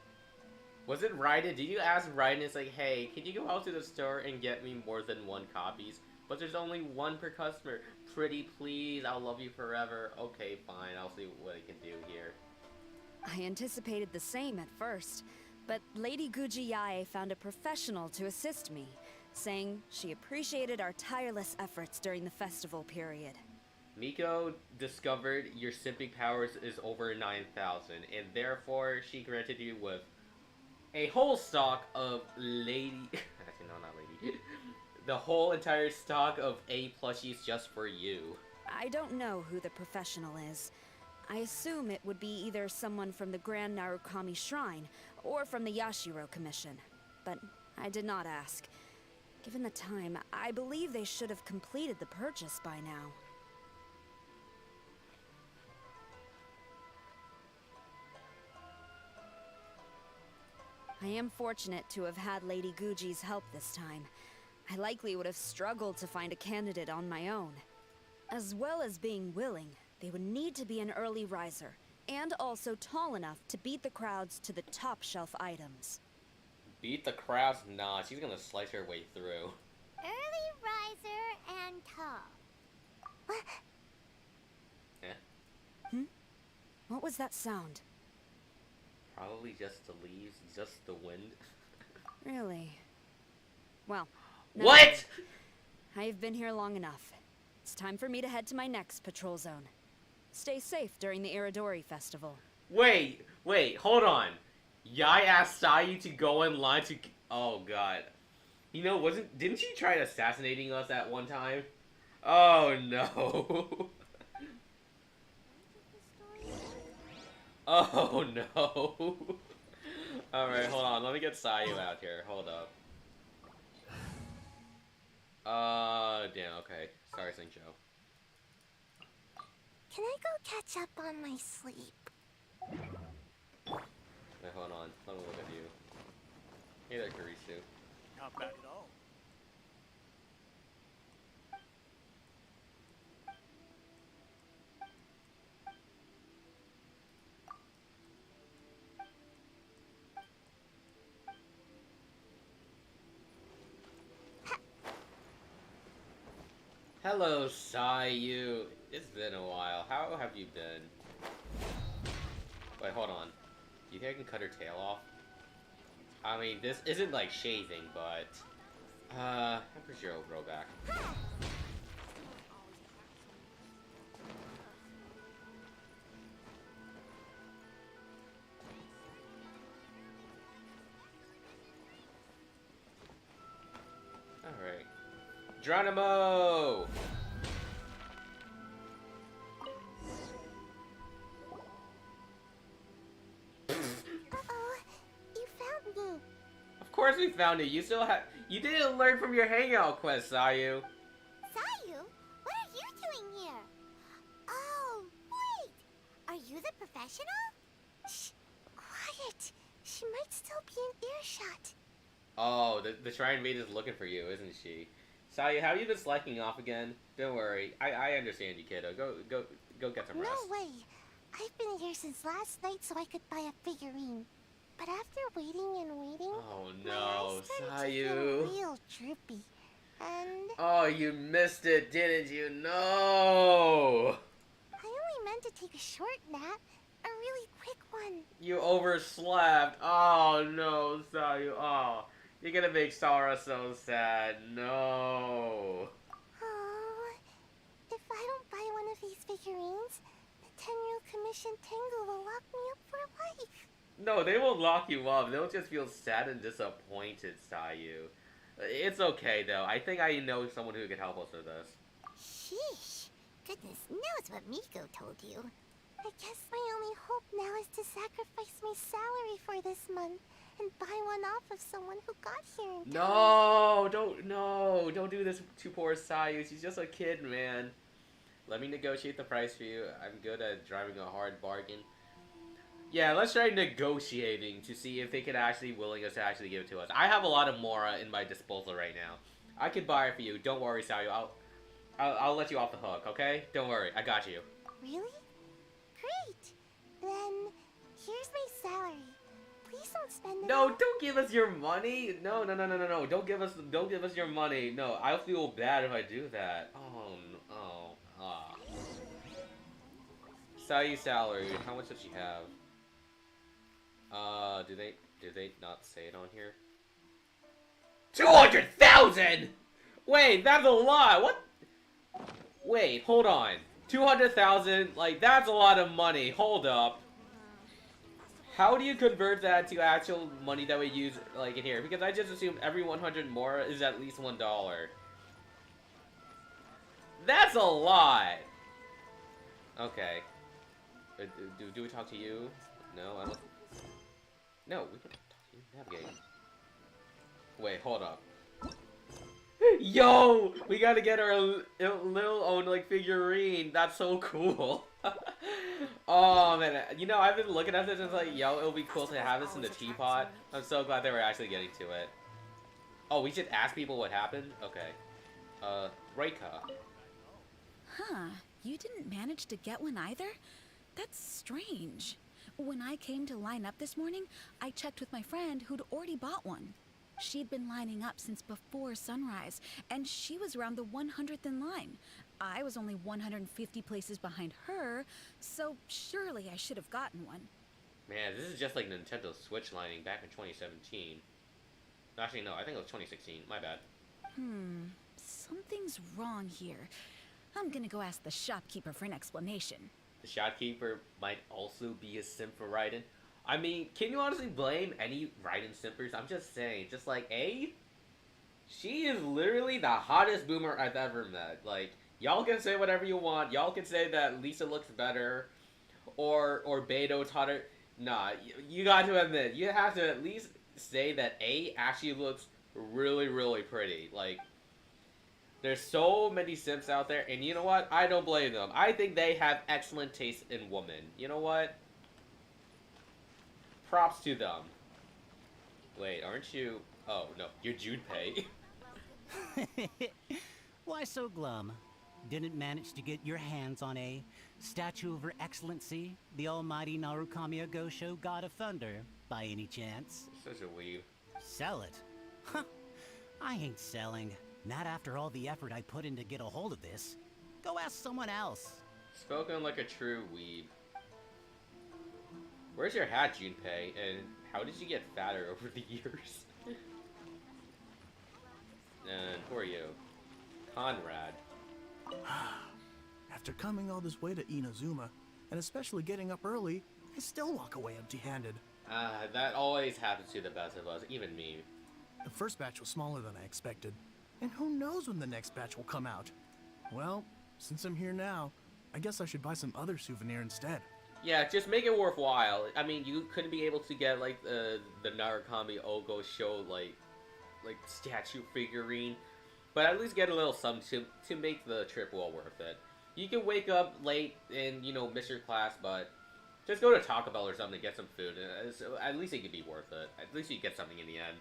Was it Raiden? Did you ask Raiden, it's like, hey, can you go out to the store and get me more than 1 copies? But there's only 1 per customer. Pretty please, I'll love you forever. Okay, fine, I'll see what I can do here. I anticipated the same at first, but Lady Gujiyae found a professional to assist me, saying she appreciated our tireless efforts during the festival period. Miko discovered your simping powers is over 9,000, and therefore she granted you with a whole stock of Lady... Actually, no, not Lady. The whole entire stock of A plushies just for you. I don't know who the professional is. I assume it would be either someone from the Grand Narukami Shrine or from the Yashiro Commission, but I did not ask. Given the time, I believe they should have completed the purchase by now. I am fortunate to have had Lady Guji's help this time. I likely would have struggled to find a candidate on my own. As well as being willing, they would need to be an early riser, and also tall enough to beat the crowds to the top shelf items. Beat the crowds? Nah, she's gonna slice her way through. Early riser and tall. Eh? What was that sound? Probably just the leaves, just the wind. Really? Well. no. What? I've been here long enough. It's time for me to head to my next patrol zone. Stay safe during the Irodori festival. Wait, hold on. Yai asked Sayu to go in line to... Oh, God. You know, didn't she try assassinating us at one time? Oh, no. Oh, no. Alright, hold on. Let me get Sayu out here. Hold up. Damn, okay. Sorry, Singcho. Can I go catch up on my sleep? Wait, hold on. Let me look at you. Hey there, Karisu. Not bad at all. Hello, Sayu. It's been a while. How have you been? Wait, hold on. You think I can cut her tail off? I mean, this isn't like shaving, but... I'm pretty sure it'll grow back. Alright. Geronimo! Of course we found it. You didn't learn from your hangout quest, Sayu. Sayu? What are you doing here? Oh, wait! Are you the professional? Shh! Quiet! She might still be in earshot. Oh, the Shrine Maid is looking for you, isn't she? Sayu, have you been slacking off again? Don't worry. I understand you, kiddo. Go get some rest. No way! I've been here since last night so I could buy a figurine. But after waiting and waiting, oh my no, eyes started to Sayu. feel real droopy. And oh, you missed it, didn't you? No. I only meant to take a short nap, a really quick one. You overslept. Oh no, Sayu. Oh, you're gonna make Sara so sad. No. Oh, if I don't buy one of these figurines, the Tenryou Commission Tengu will lock me up for life. No, they won't lock you up. They'll just feel sad and disappointed, Sayu. It's okay, though. I think I know someone who could help us with this. Sheesh. Goodness knows what Miko told you. I guess my only hope now is to sacrifice my salary for this month and buy one off of someone who got here in time. Don't do this to poor Sayu. She's just a kid, man. Let me negotiate the price for you. I'm good at driving a hard bargain. Yeah, let's try negotiating to see if they could actually willing us to actually give it to us. I have a lot of Mora in my disposal right now. I could buy it for you. Don't worry, Sayu. I'll let you off the hook, okay? Don't worry. I got you. Really? Great. Then here's my salary. Please don't spend it. No, don't give us your money. No. Don't give us your money. No, I'll feel bad if I do that. Oh no. Sayu's salary. How much does she have? Do they not say it on here? 200,000! Wait, that's a lot. What? Wait, hold on. 200,000, like, that's a lot of money. Hold up. How do you convert that to actual money that we use, like, in here? Because I just assumed every 100 more is at least $1. That's a lot! Okay. Do we talk to you? No, I don't... No, we don't talk to you. Navigate. Wait, hold up. Yo! We gotta get our little own, like, figurine. That's so cool. Oh, man. You know, I've been looking at this and it's like, yo, it would be cool to have this in the teapot. I'm so glad they were actually getting to it. Oh, we should ask people what happened? Okay. Reika. Huh. You didn't manage to get one either? That's strange. When I came to line up this morning, I checked with my friend who'd already bought one. She'd been lining up since before sunrise, and she was around the 100th in line. I was only 150 places behind her, so surely I should have gotten one. Man, this is just like Nintendo Switch lining back in 2017. Actually, no, I think it was 2016. My bad. Something's wrong here. I'm gonna go ask the shopkeeper for an explanation. The shopkeeper might also be a simp for Raiden. I mean, can you honestly blame any Raiden simpers? I'm just saying, just like, she is literally the hottest boomer I've ever met. Like, y'all can say whatever you want. Y'all can say that Lisa looks better, or Beto's hotter. Nah, you got to admit, you have to at least say that A actually looks really, really pretty. Like, there's so many simps out there, and you know what? I don't blame them. I think they have excellent taste in women. You know what? Props to them. Wait, aren't you... Oh, no. You're Junpei. Why so glum? Didn't manage to get your hands on a statue of Her Excellency, the almighty Narukami Agosho, God of Thunder, by any chance? Such a weeb. Sell it? Huh. I ain't selling. Not after all the effort I put in to get a hold of this. Go ask someone else. Spoken like a true weeb. Where's your hat, Junpei? And how did you get fatter over the years? And who are you? Conrad. After coming all this way to Inazuma, and especially getting up early, I still walk away empty-handed. That always happens to the best of us, even me. The first batch was smaller than I expected, and who knows when the next batch will come out. Well, since I'm here now, I guess I should buy some other souvenir instead. Yeah, just make it worthwhile. I mean, you couldn't be able to get, like, the Narukami Ogo show, like statue figurine, but at least get a little something to make the trip well worth it. You can wake up late and, you know, miss your class, but just go to Taco Bell or something to get some food. So at least it could be worth it. At least you get something in the end.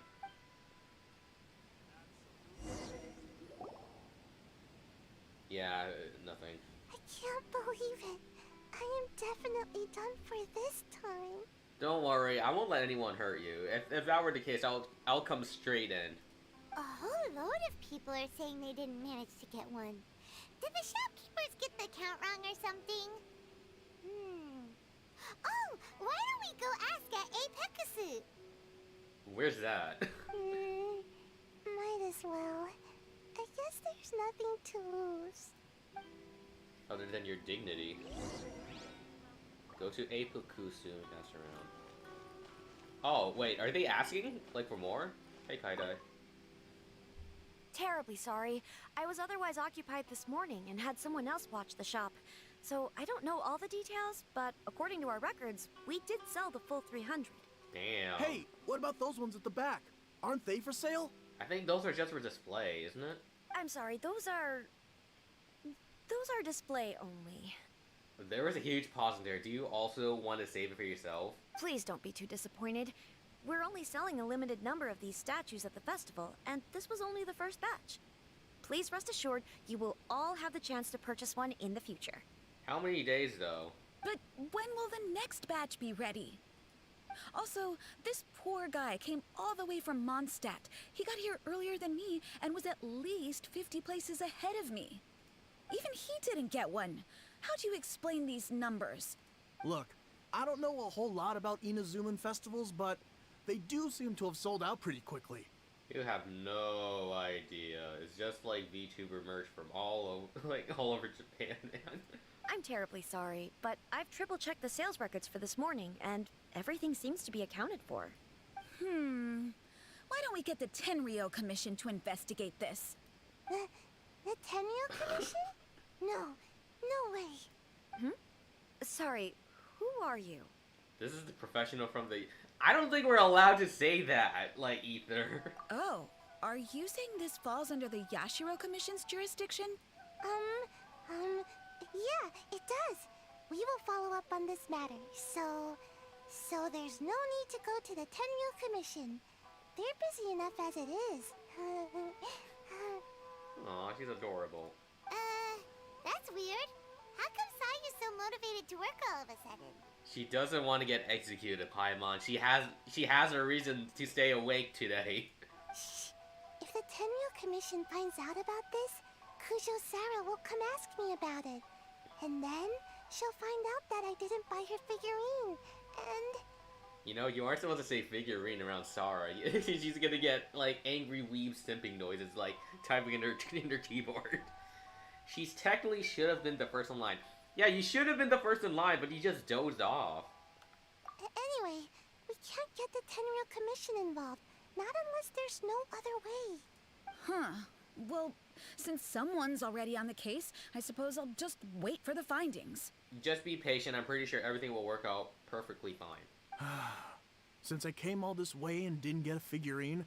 Yeah, nothing. I can't believe it. I am definitely done for this time. Don't worry, I won't let anyone hurt you. If that were the case, I'll come straight in. A whole load of people are saying they didn't manage to get one. Did the shopkeepers get the count wrong or something? Oh, why don't we go ask at Apekasu? Where's that? Might as well. I guess there's nothing to lose. Other than your dignity. Go to Apekasu and pass around. Oh, wait, are they asking? Like, for more? Hey, Kaidai. Terribly sorry. I was otherwise occupied this morning and had someone else watch the shop. So I don't know all the details, but according to our records, we did sell the full 300. Damn. Hey, what about those ones at the back? Aren't they for sale? I think those are just for display, isn't it? I'm sorry, those are display only. There was a huge pause in there. Do you also want to save it for yourself? Please don't be too disappointed. We're only selling a limited number of these statues at the festival, and this was only the first batch. Please rest assured, you will all have the chance to purchase one in the future. How many days, though? But when will the next batch be ready? Also, this poor guy came all the way from Mondstadt. He got here earlier than me and was at least 50 places ahead of me. Even he didn't get one. How do you explain these numbers? Look, I don't know a whole lot about Inazuman festivals, but they do seem to have sold out pretty quickly. You have no idea. It's just like VTuber merch from all over Japan, man. I'm terribly sorry, but I've triple-checked the sales records for this morning, and everything seems to be accounted for. Why don't we get the Tenryo Commission to investigate this? The Tenryo Commission? No way. Sorry, who are you? This is the professional from the... I don't think we're allowed to say that, like, Ether. Oh, are you saying this falls under the Yashiro Commission's jurisdiction? Yeah, it does. We will follow up on this matter, so there's no need to go to the Tenryo Commission. They're busy enough as it is. Aw, she's adorable. That's weird. How come Sayu's so motivated to work all of a sudden? She doesn't want to get executed, Paimon. She has a reason to stay awake today. Shh. If the Tenryo Commission finds out about this, Kujo Sarah will come ask me about it. And then she'll find out that I didn't buy her figurine. And You know, you aren't supposed to say figurine around Sarah. She's gonna get, like, angry weeb simping noises, like, typing in her keyboard. She's technically should have been the first in line. Yeah, you should have been the first in line, but you just dozed off. Anyway, we can't get the Tenryou Commission involved. Not unless there's no other way. Huh. Well, since someone's already on the case, I suppose I'll just wait for the findings. Just be patient. I'm pretty sure everything will work out perfectly fine. Since I came all this way and didn't get a figurine,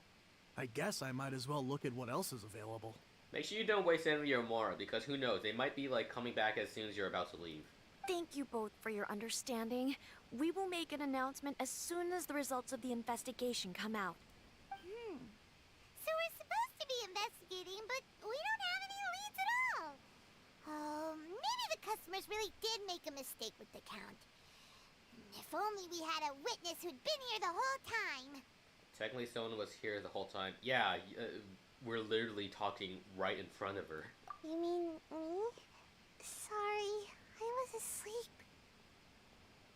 I guess I might as well look at what else is available. Make sure you don't waste any of your Mora, because who knows, they might be, like, coming back as soon as you're about to leave. Thank you both for your understanding. We will make an announcement as soon as the results of the investigation come out. So we're supposed to be investigating, but we don't have any leads at all. Oh, maybe the customers really did make a mistake with the count. If only we had a witness who'd been here the whole time. Technically, someone was here the whole time. Yeah, we're literally talking right in front of her. You mean me? Sorry, I was asleep.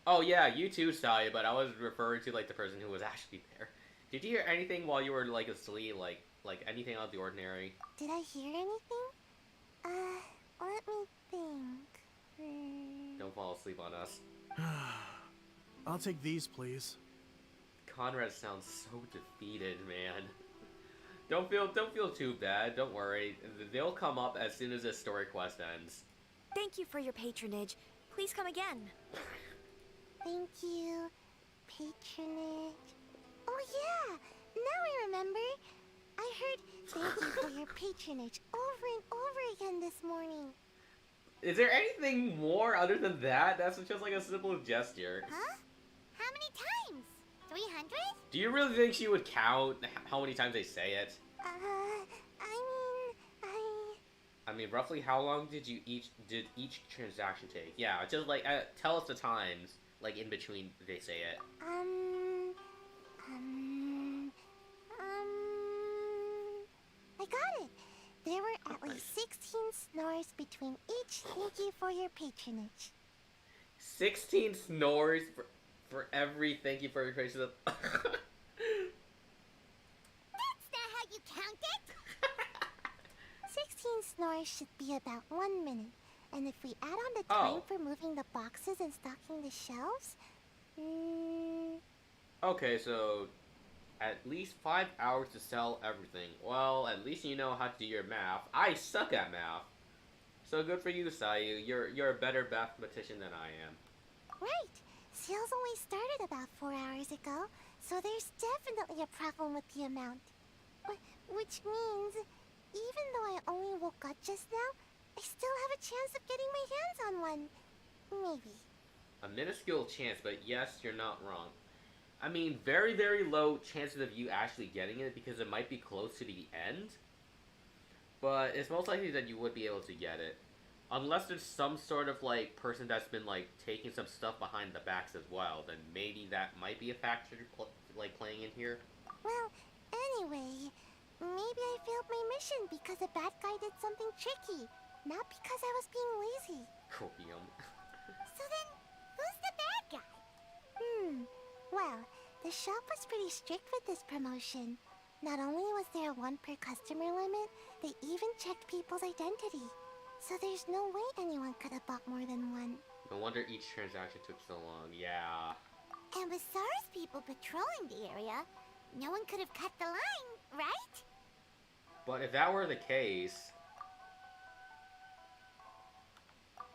Oh yeah, you too, Saya, but I was referring to, like, the person who was actually there. Did you hear anything while you were, like, asleep? Like anything out of the ordinary? Did I hear anything? Let me think. Don't fall asleep on us. I'll take these, please. Conrad sounds so defeated, man. Don't feel too bad. Don't worry. They'll come up as soon as this story quest ends. Thank you for your patronage. Please come again. Thank you. Patronage. Oh yeah! Now I remember. I heard thank you for your patronage over and over again this morning. Is there anything more other than that? That's just like a simple gesture. Huh? How many times? 300? Do you really think she would count how many times they say it? I mean, roughly how long did each transaction take? Yeah, just like tell us the times, like in between they say it. I got it. There were at least 16 snores between each thank you for your patronage. 16 snores for every thank you for your patronage. That's not how you count it! 16 snores should be about 1 minute. And if we add on the time for moving the boxes and stocking the shelves... Okay, so at least 5 hours to sell everything. Well, at least you know how to do your math. I suck at math. So good for you, Sayu. You're a better mathematician than I am. Right. Sales only started about 4 hours ago, so there's definitely a problem with the amount. Which means, even though I only woke up just now, I still have a chance of getting my hands on one. Maybe. A minuscule chance, but yes, you're not wrong. I mean, very, very low chances of you actually getting it because it might be close to the end. But it's most likely that you would be able to get it. Unless there's some sort of, like, person that's been, like, taking some stuff behind the backs as well, then maybe that might be a factor, like, playing in here. Well, anyway, maybe I failed my mission because a bad guy did something tricky, not because I was being lazy. Copium. So then, who's the bad guy? Well, the shop was pretty strict with this promotion. Not only was there a 1 per customer limit, they even checked people's identity. So there's no way anyone could have bought more than 1. No wonder each transaction took so long, yeah. And with SARS people patrolling the area, no one could have cut the line, right? But if that were the case...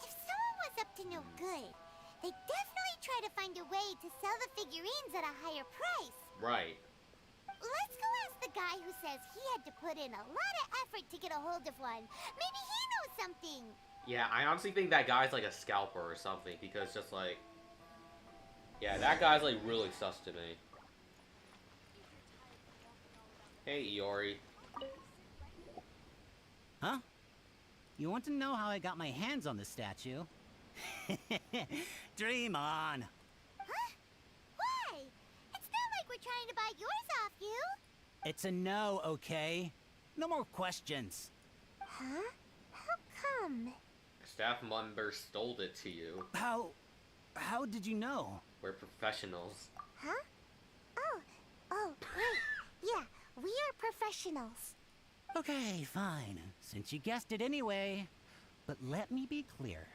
If someone was up to no good, they'd definitely try to find a way to sell the figurines at a higher price. Right. Let's go ask the guy who says he had to put in a lot of effort to get a hold of one. Maybe he knows something. Yeah, I honestly think that guy's like a scalper or something, because just like... Yeah, that guy's like really sus to me. Hey, Iori. Huh? You want to know how I got my hands on the statue? Dream on. Huh? Why? It's not like we're trying to buy yours off you. It's a no, okay? No more questions. Huh? How come? A staff member stole it to you. How did you know? We're professionals. Huh? Oh, right. Yeah, we are professionals. Okay, fine. Since you guessed it anyway. But let me be clear.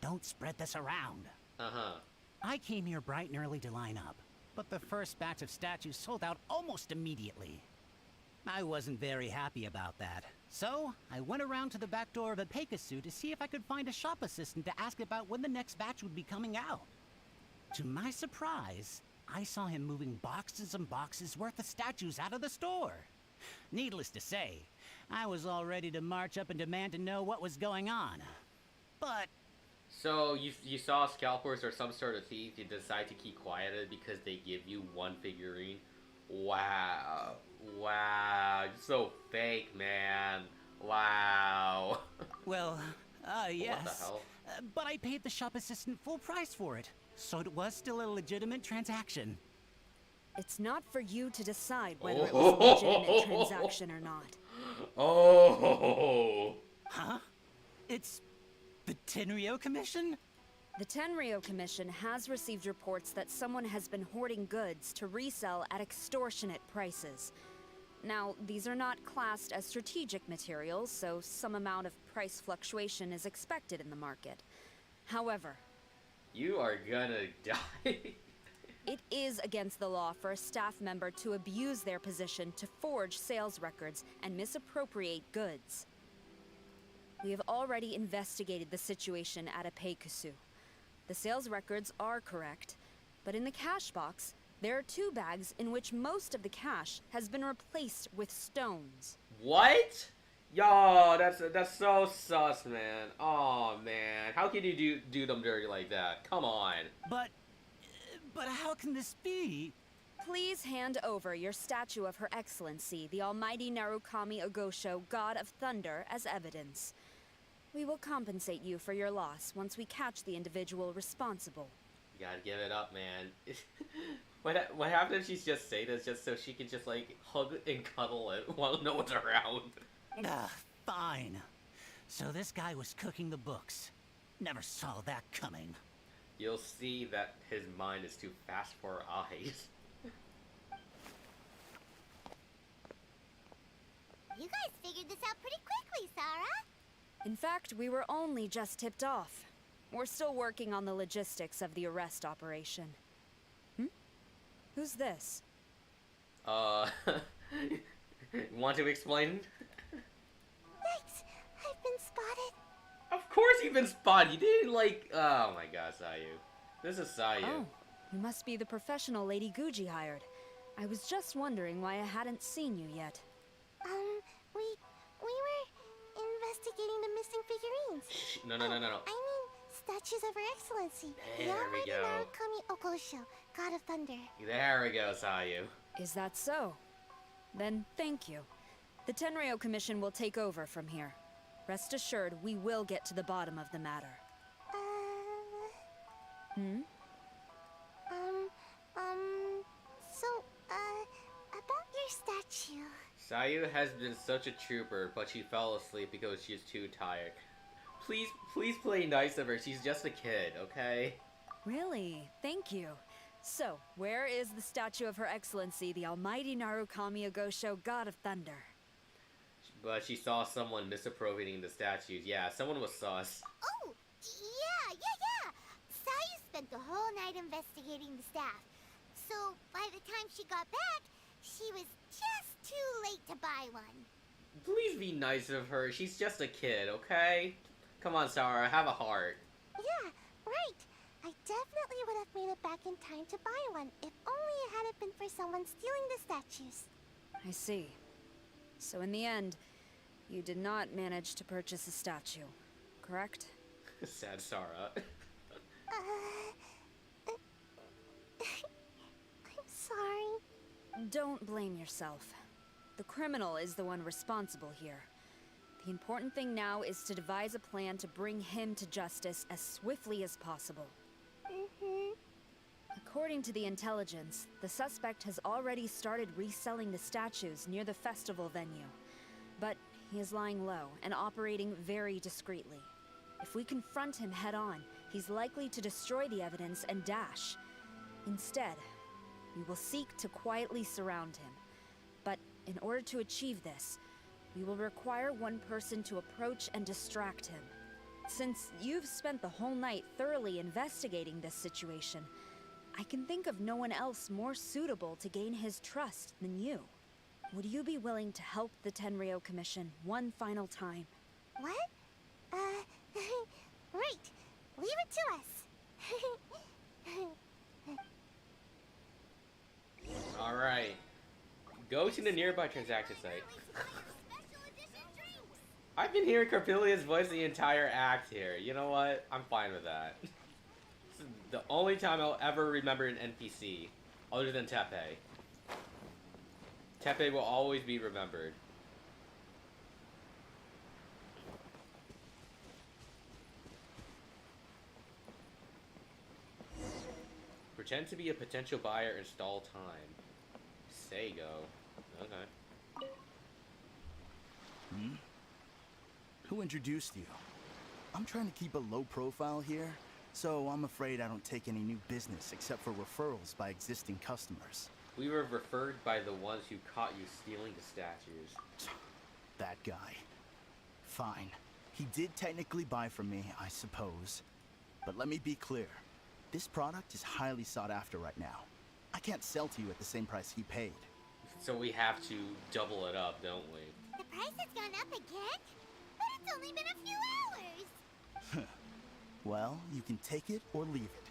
Don't spread this around. Uh-huh. I came here bright and early to line up, but the first batch of statues sold out almost immediately. I wasn't very happy about that. So, I went around to the back door of a Pegasus to see if I could find a shop assistant to ask about when the next batch would be coming out. To my surprise, I saw him moving boxes and boxes worth of statues out of the store. Needless to say, I was all ready to march up and demand to know what was going on. But... So, you saw scalpers or some sort of thief, you decide to keep quiet because they give you one figurine? Wow. Wow. You're so fake, man. Wow. Well, yes. What the hell? But I paid the shop assistant full price for it, so it was still a legitimate transaction. It's not for you to decide whether it was a legitimate transaction or not. Oh. Huh? It's the Tenryo Commission? The Tenryo Commission has received reports that someone has been hoarding goods to resell at extortionate prices. Now, these are not classed as strategic materials, so some amount of price fluctuation is expected in the market. However, You are gonna die. it is against the law for a staff member to abuse their position to forge sales records and misappropriate goods. We have already investigated the situation at a Peikusu. The sales records are correct, but in the cash box, there are 2 bags in which most of the cash has been replaced with stones. What? Yo, that's so sus, man. Oh man, how can you do them dirty like that? Come on. But how can this be? Please hand over your statue of Her Excellency, the Almighty Narukami Ogosho, God of Thunder, as evidence. We will compensate you for your loss once we catch the individual responsible. You gotta give it up, man. What happened if she's just say this just so she can just like hug and cuddle it while no one's around? Fine. So this guy was cooking the books. Never saw that coming. You'll see that his mind is too fast for her eyes. You guys figured this out pretty quickly, Sarah. In fact, we were only just tipped off. We're still working on the logistics of the arrest operation. Who's this? Want to explain? Thanks. I've been spotted. Of course you've been spotted. You didn't like... Oh my god, Sayu. This is Sayu. Oh, you must be the professional Lady Guji hired. I was just wondering why I hadn't seen you yet. We were investigating the missing figurines. No. I mean, statues of Her Excellency. There we go. Narukami Ogosho, God of Thunder. There we go, Sayu. Is that so? Then thank you. The Tenryo Commission will take over from here. Rest assured, we will get to the bottom of the matter. About your statue. Sayu has been such a trooper, but she fell asleep because she's too tired. Please play nice of her. She's just a kid, okay? Really? Thank you. So, where is the statue of Her Excellency, the Almighty Narukami Ogosho, God of Thunder? But she saw someone misappropriating the statues. Yeah, someone was sus. Oh, yeah. Sayu spent the whole night investigating the staff. So, by the time she got back, she was just too late to buy one. Please be nice of her. She's just a kid, okay? Come on, Sarah, have a heart. Yeah, right. I definitely would have made it back in time to buy one, if only it hadn't been for someone stealing the statues. I see. So in the end, you did not manage to purchase a statue, correct? Sad Sarah. I'm sorry. Don't blame yourself. The criminal is the one responsible here. The important thing now is to devise a plan to bring him to justice as swiftly as possible. According to the intelligence, the suspect has already started reselling the statues near the festival venue. But he is lying low and operating very discreetly. If we confront him head-on, he's likely to destroy the evidence and dash. Instead, we will seek to quietly surround him. But in order to achieve this, we will require one person to approach and distract him. Since you've spent the whole night thoroughly investigating this situation, I can think of no one else more suitable to gain his trust than you. Would you be willing to help the Tenryou Commission one final time? What? Right. Leave it to us. Alright. Go to the nearby transaction site. I've been hearing Corpelia's voice the entire act here. You know what? I'm fine with that. This is the only time I'll ever remember an NPC, other than Tepe. Tepe will always be remembered. Pretend to be a potential buyer and stall time. Say go. Okay. Who introduced you? I'm trying to keep a low profile here, so I'm afraid I don't take any new business except for referrals by existing customers. We were referred by the ones who caught you stealing the statues. That guy. Fine. He did technically buy from me, I suppose. But let me be clear. This product is highly sought after right now. I can't sell to you at the same price he paid. So we have to double it up, don't we? The price has gone up again? But it's only been a few hours. Well, you can take it or leave it.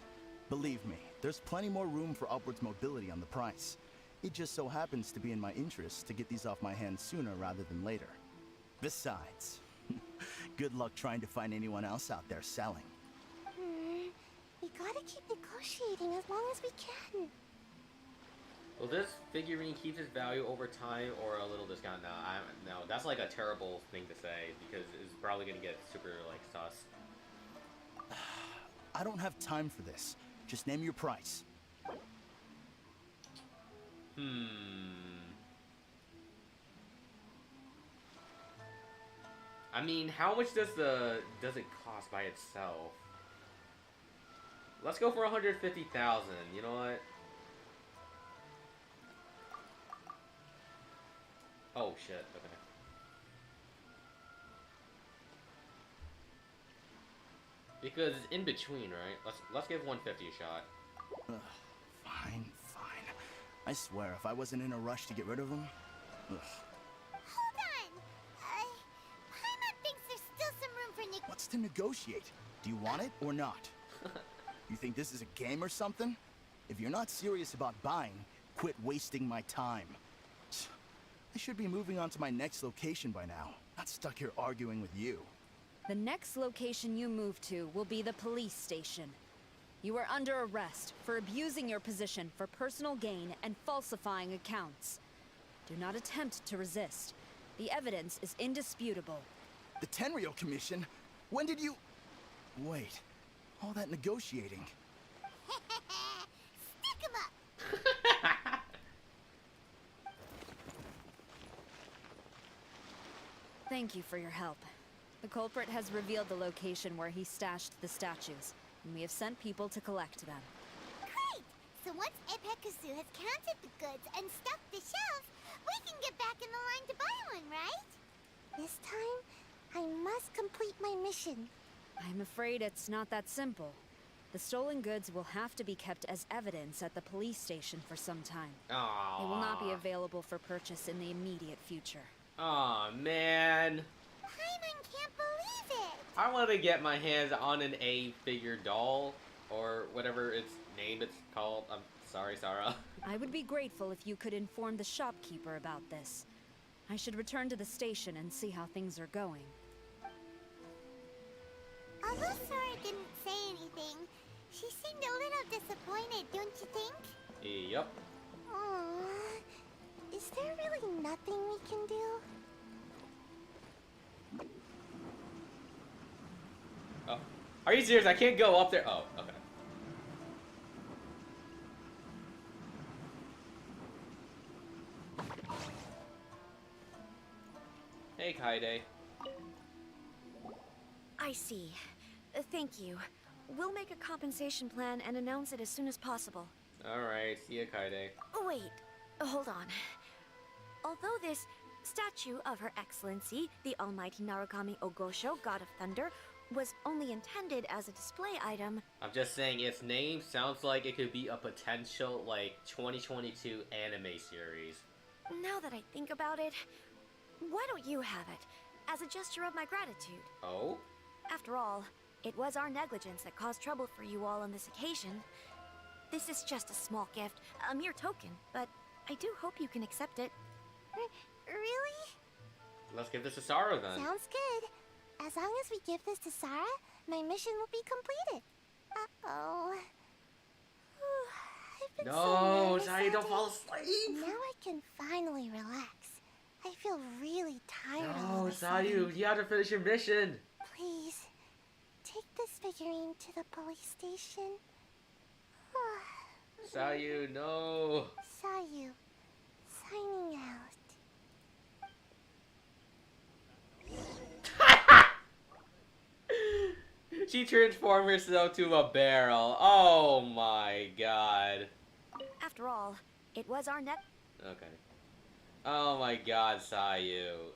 Believe me, there's plenty more room for upwards mobility on the price. It just so happens to be in my interest to get these off my hands sooner rather than later. Besides, good luck trying to find anyone else out there selling. We gotta keep negotiating as long as we can. Will this figurine keep its value over time or a little discount? No, that's like a terrible thing to say because it's probably gonna get super like sus. I don't have time for this. Just name your price. I mean, how much does it cost by itself? Let's go for 150,000. You know what? Oh shit. Okay. Because it's in between, right? Let's give 150 a shot. Fine. I swear, if I wasn't in a rush to get rid of him. Hold on. Paimon thinks there's still some room for What's to negotiate? Do you want it or not? You think this is a game or something? If you're not serious about buying, quit wasting my time. I should be moving on to my next location by now, not stuck here arguing with you. The next location you move to will be the police station. You are under arrest for abusing your position for personal gain and falsifying accounts. Do not attempt to resist. The evidence is indisputable. The Tenryou Commission? When did you... Wait, all that negotiating. Stick 'em up! Thank you for your help. The culprit has revealed the location where he stashed the statues, and we have sent people to collect them. Great! So once Epekusu has counted the goods and stuffed the shelves, we can get back in the line to buy one, right? This time, I must complete my mission. I'm afraid it's not that simple. The stolen goods will have to be kept as evidence at the police station for some time. Aww. They will not be available for purchase in the immediate future. Aw, man. Paimon can't believe it! I want to get my hands on an A-figure doll, or whatever its name it's called. I'm sorry, Sarah. I would be grateful if you could inform the shopkeeper about this. I should return to the station and see how things are going. Although Sora didn't say anything, she seemed a little disappointed, don't you think? Yep. Aww. Is there really nothing we can do? Oh. Are you serious? I can't go up there. Oh, okay. Hey, Kaide. I see. Thank you. We'll make a compensation plan and announce it as soon as possible. Alright, see ya, Kaide. Wait, hold on. Although this statue of Her Excellency, the Almighty Narukami Ogosho, God of Thunder, was only intended as a display item. I'm just saying its name sounds like it could be a potential, like, 2022 anime series. Now that I think about it, why don't you have it, as a gesture of my gratitude? Oh? After all, it was our negligence that caused trouble for you all on this occasion. This is just a small gift, a mere token, but I do hope you can accept it. Really? Let's give this to Sarah then. Sounds good. As long as we give this to Sarah, my mission will be completed. Uh-oh. I've been so nervous Sarah, all don't day. fall asleep. Now I can finally relax. I feel really tired all No, of a sudden. Sayu, you have to finish your mission. Please, take this figurine to the police station. Sayu, no. Sayu, signing out. She transformed herself to a barrel. Oh my god. After all, it was our Okay. Oh my god, Sayu.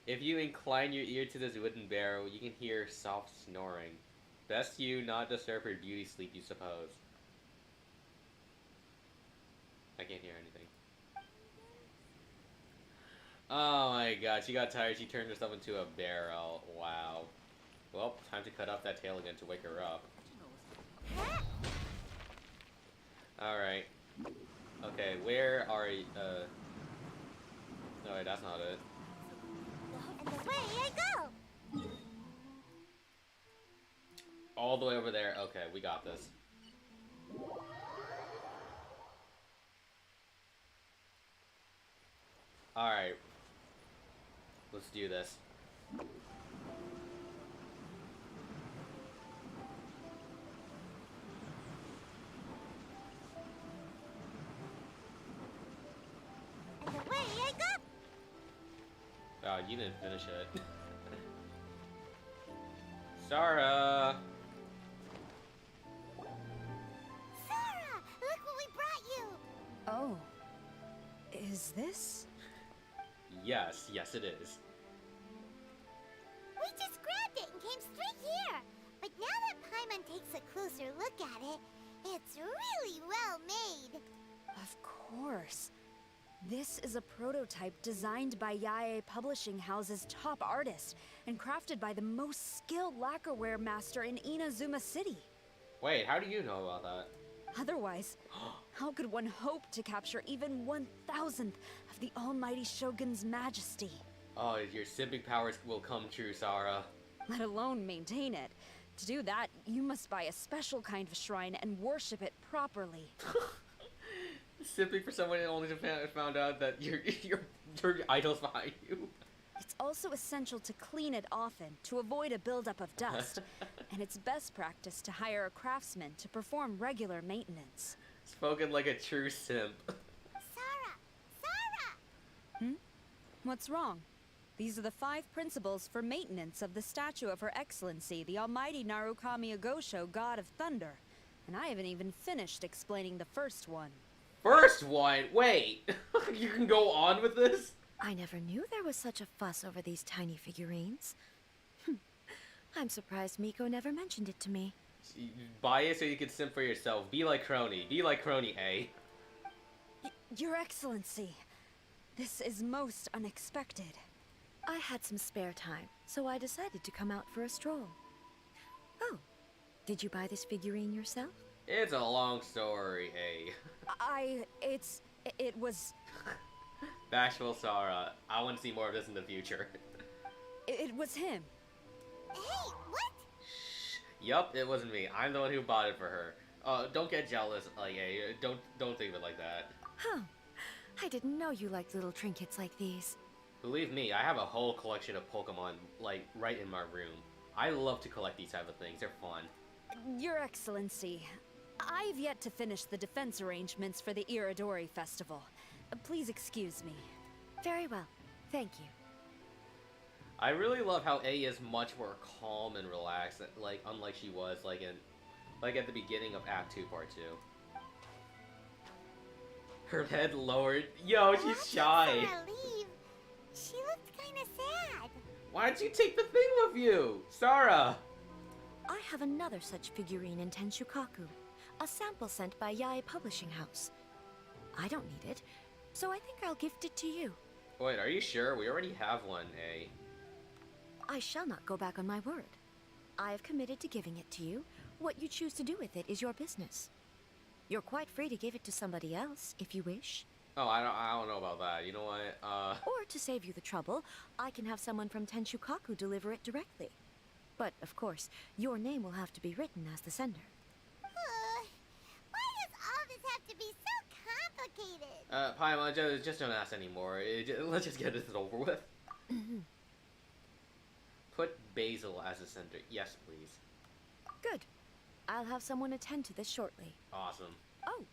If you incline your ear to this wooden barrel, you can hear soft snoring. Best you not disturb her beauty sleep, you suppose. I can't hear anything. Oh my god, she got tired, she turned herself into a barrel. Wow. Well, time to cut off that tail again to wake her up. Alright. Okay, where are you? No, wait, that's not it. And away I go! All the way over there. Okay, we got this. Alright. Let's do this. And away I go! Oh, you didn't finish it. Sarah! Sarah! Look what we brought you! Oh. Is this? Yes, yes it is. We just grabbed it and came straight here! But now that Paimon takes a closer look at it, it's really well made. Of course. This is a prototype designed by Yae Publishing House's top artist and crafted by the most skilled lacquerware master in Inazuma City. Wait, how do you know about that? Otherwise, how could one hope to capture even 1,000th of the Almighty Shogun's majesty? Oh, your simping powers will come true, Sarah. Let alone maintain it. To do that, you must buy a special kind of shrine and worship it properly. Simping for someone only to found out that your idol's behind you. It's also essential to clean it often to avoid a buildup of dust, and it's best practice to hire a craftsman to perform regular maintenance. Spoken like a true simp. Sarah! Sarah! What's wrong? These are the 5 principles for maintenance of the statue of Her Excellency, the Almighty Narukami Ogosho, God of Thunder. And I haven't even finished explaining the first one. First one? Wait! You can go on with this? I never knew there was such a fuss over these tiny figurines. I'm surprised Miko never mentioned it to me. Buy it so you can simp for yourself. Be like Crony. Be like Crony, A. Your Excellency, this is most unexpected. I had some spare time, so I decided to come out for a stroll. Oh, did you buy this figurine yourself? It's a long story, A. It was... Bashful Sarah. I want to see more of this in the future. It was him. Hey, what? Yup, it wasn't me. I'm the one who bought it for her. Don't get jealous, like, A. Don't think of it like that. Huh. I didn't know you liked little trinkets like these. Believe me, I have a whole collection of Pokemon, like, right in my room. I love to collect these type of things. They're fun. Your Excellency, I've yet to finish the defense arrangements for the Irodori festival. Please excuse me. Very well. Thank you. I really love how A is much more calm and relaxed, like, unlike she was, like, in Like at the beginning of Act 2, Part 2. Her head lowered. Yo, she's shy. Sarah leave, she looked kind of sad. Why don't you take the thing with you, Sarah? I have another such figurine in Tenshukaku, a sample sent by Yae Publishing House. I don't need it, so I think I'll gift it to you. Wait, are you sure? We already have one, eh? I shall not go back on my word. I have committed to giving it to you. What you choose to do with it is your business. You're quite free to give it to somebody else, if you wish. Oh, I don't know about that. You know what? Or to save you the trouble, I can have someone from Tenshukaku deliver it directly. But, of course, your name will have to be written as the sender. Why does all this have to be so complicated? Paimon, just don't ask anymore. Let's just get this over with. Put Basil as a sender. Yes, please. Good. I'll have someone attend to this shortly. Awesome. Oh,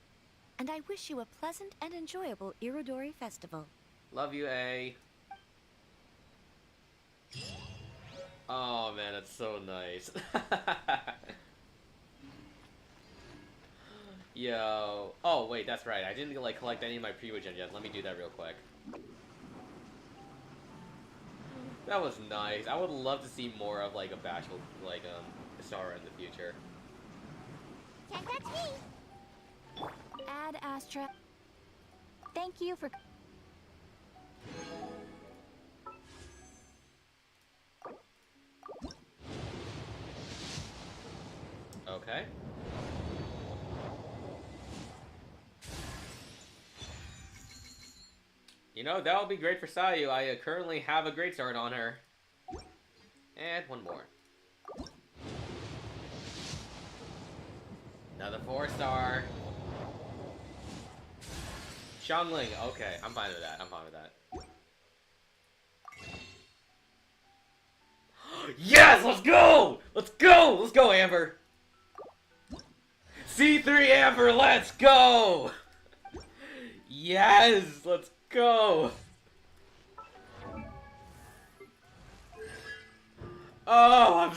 and I wish you a pleasant and enjoyable Irodori festival. Love you, A. Oh man, that's so nice. Yo. Oh wait, that's right. I didn't like collect any of my pre-gen yet. Let me do that real quick. That was nice. I would love to see more of like a bashful like Sarah in the future. Can't touch me. Ad Astra. Thank you for. Okay. You know, that would be great for Sayu. I currently have a great start on her. And one more. Another 4-star. Xiangling. Okay, I'm fine with that. I'm fine with that. Yes! Let's go! Let's go! Let's go, Amber! C3 Amber, let's go! Yes! Let's go! Oh, I'm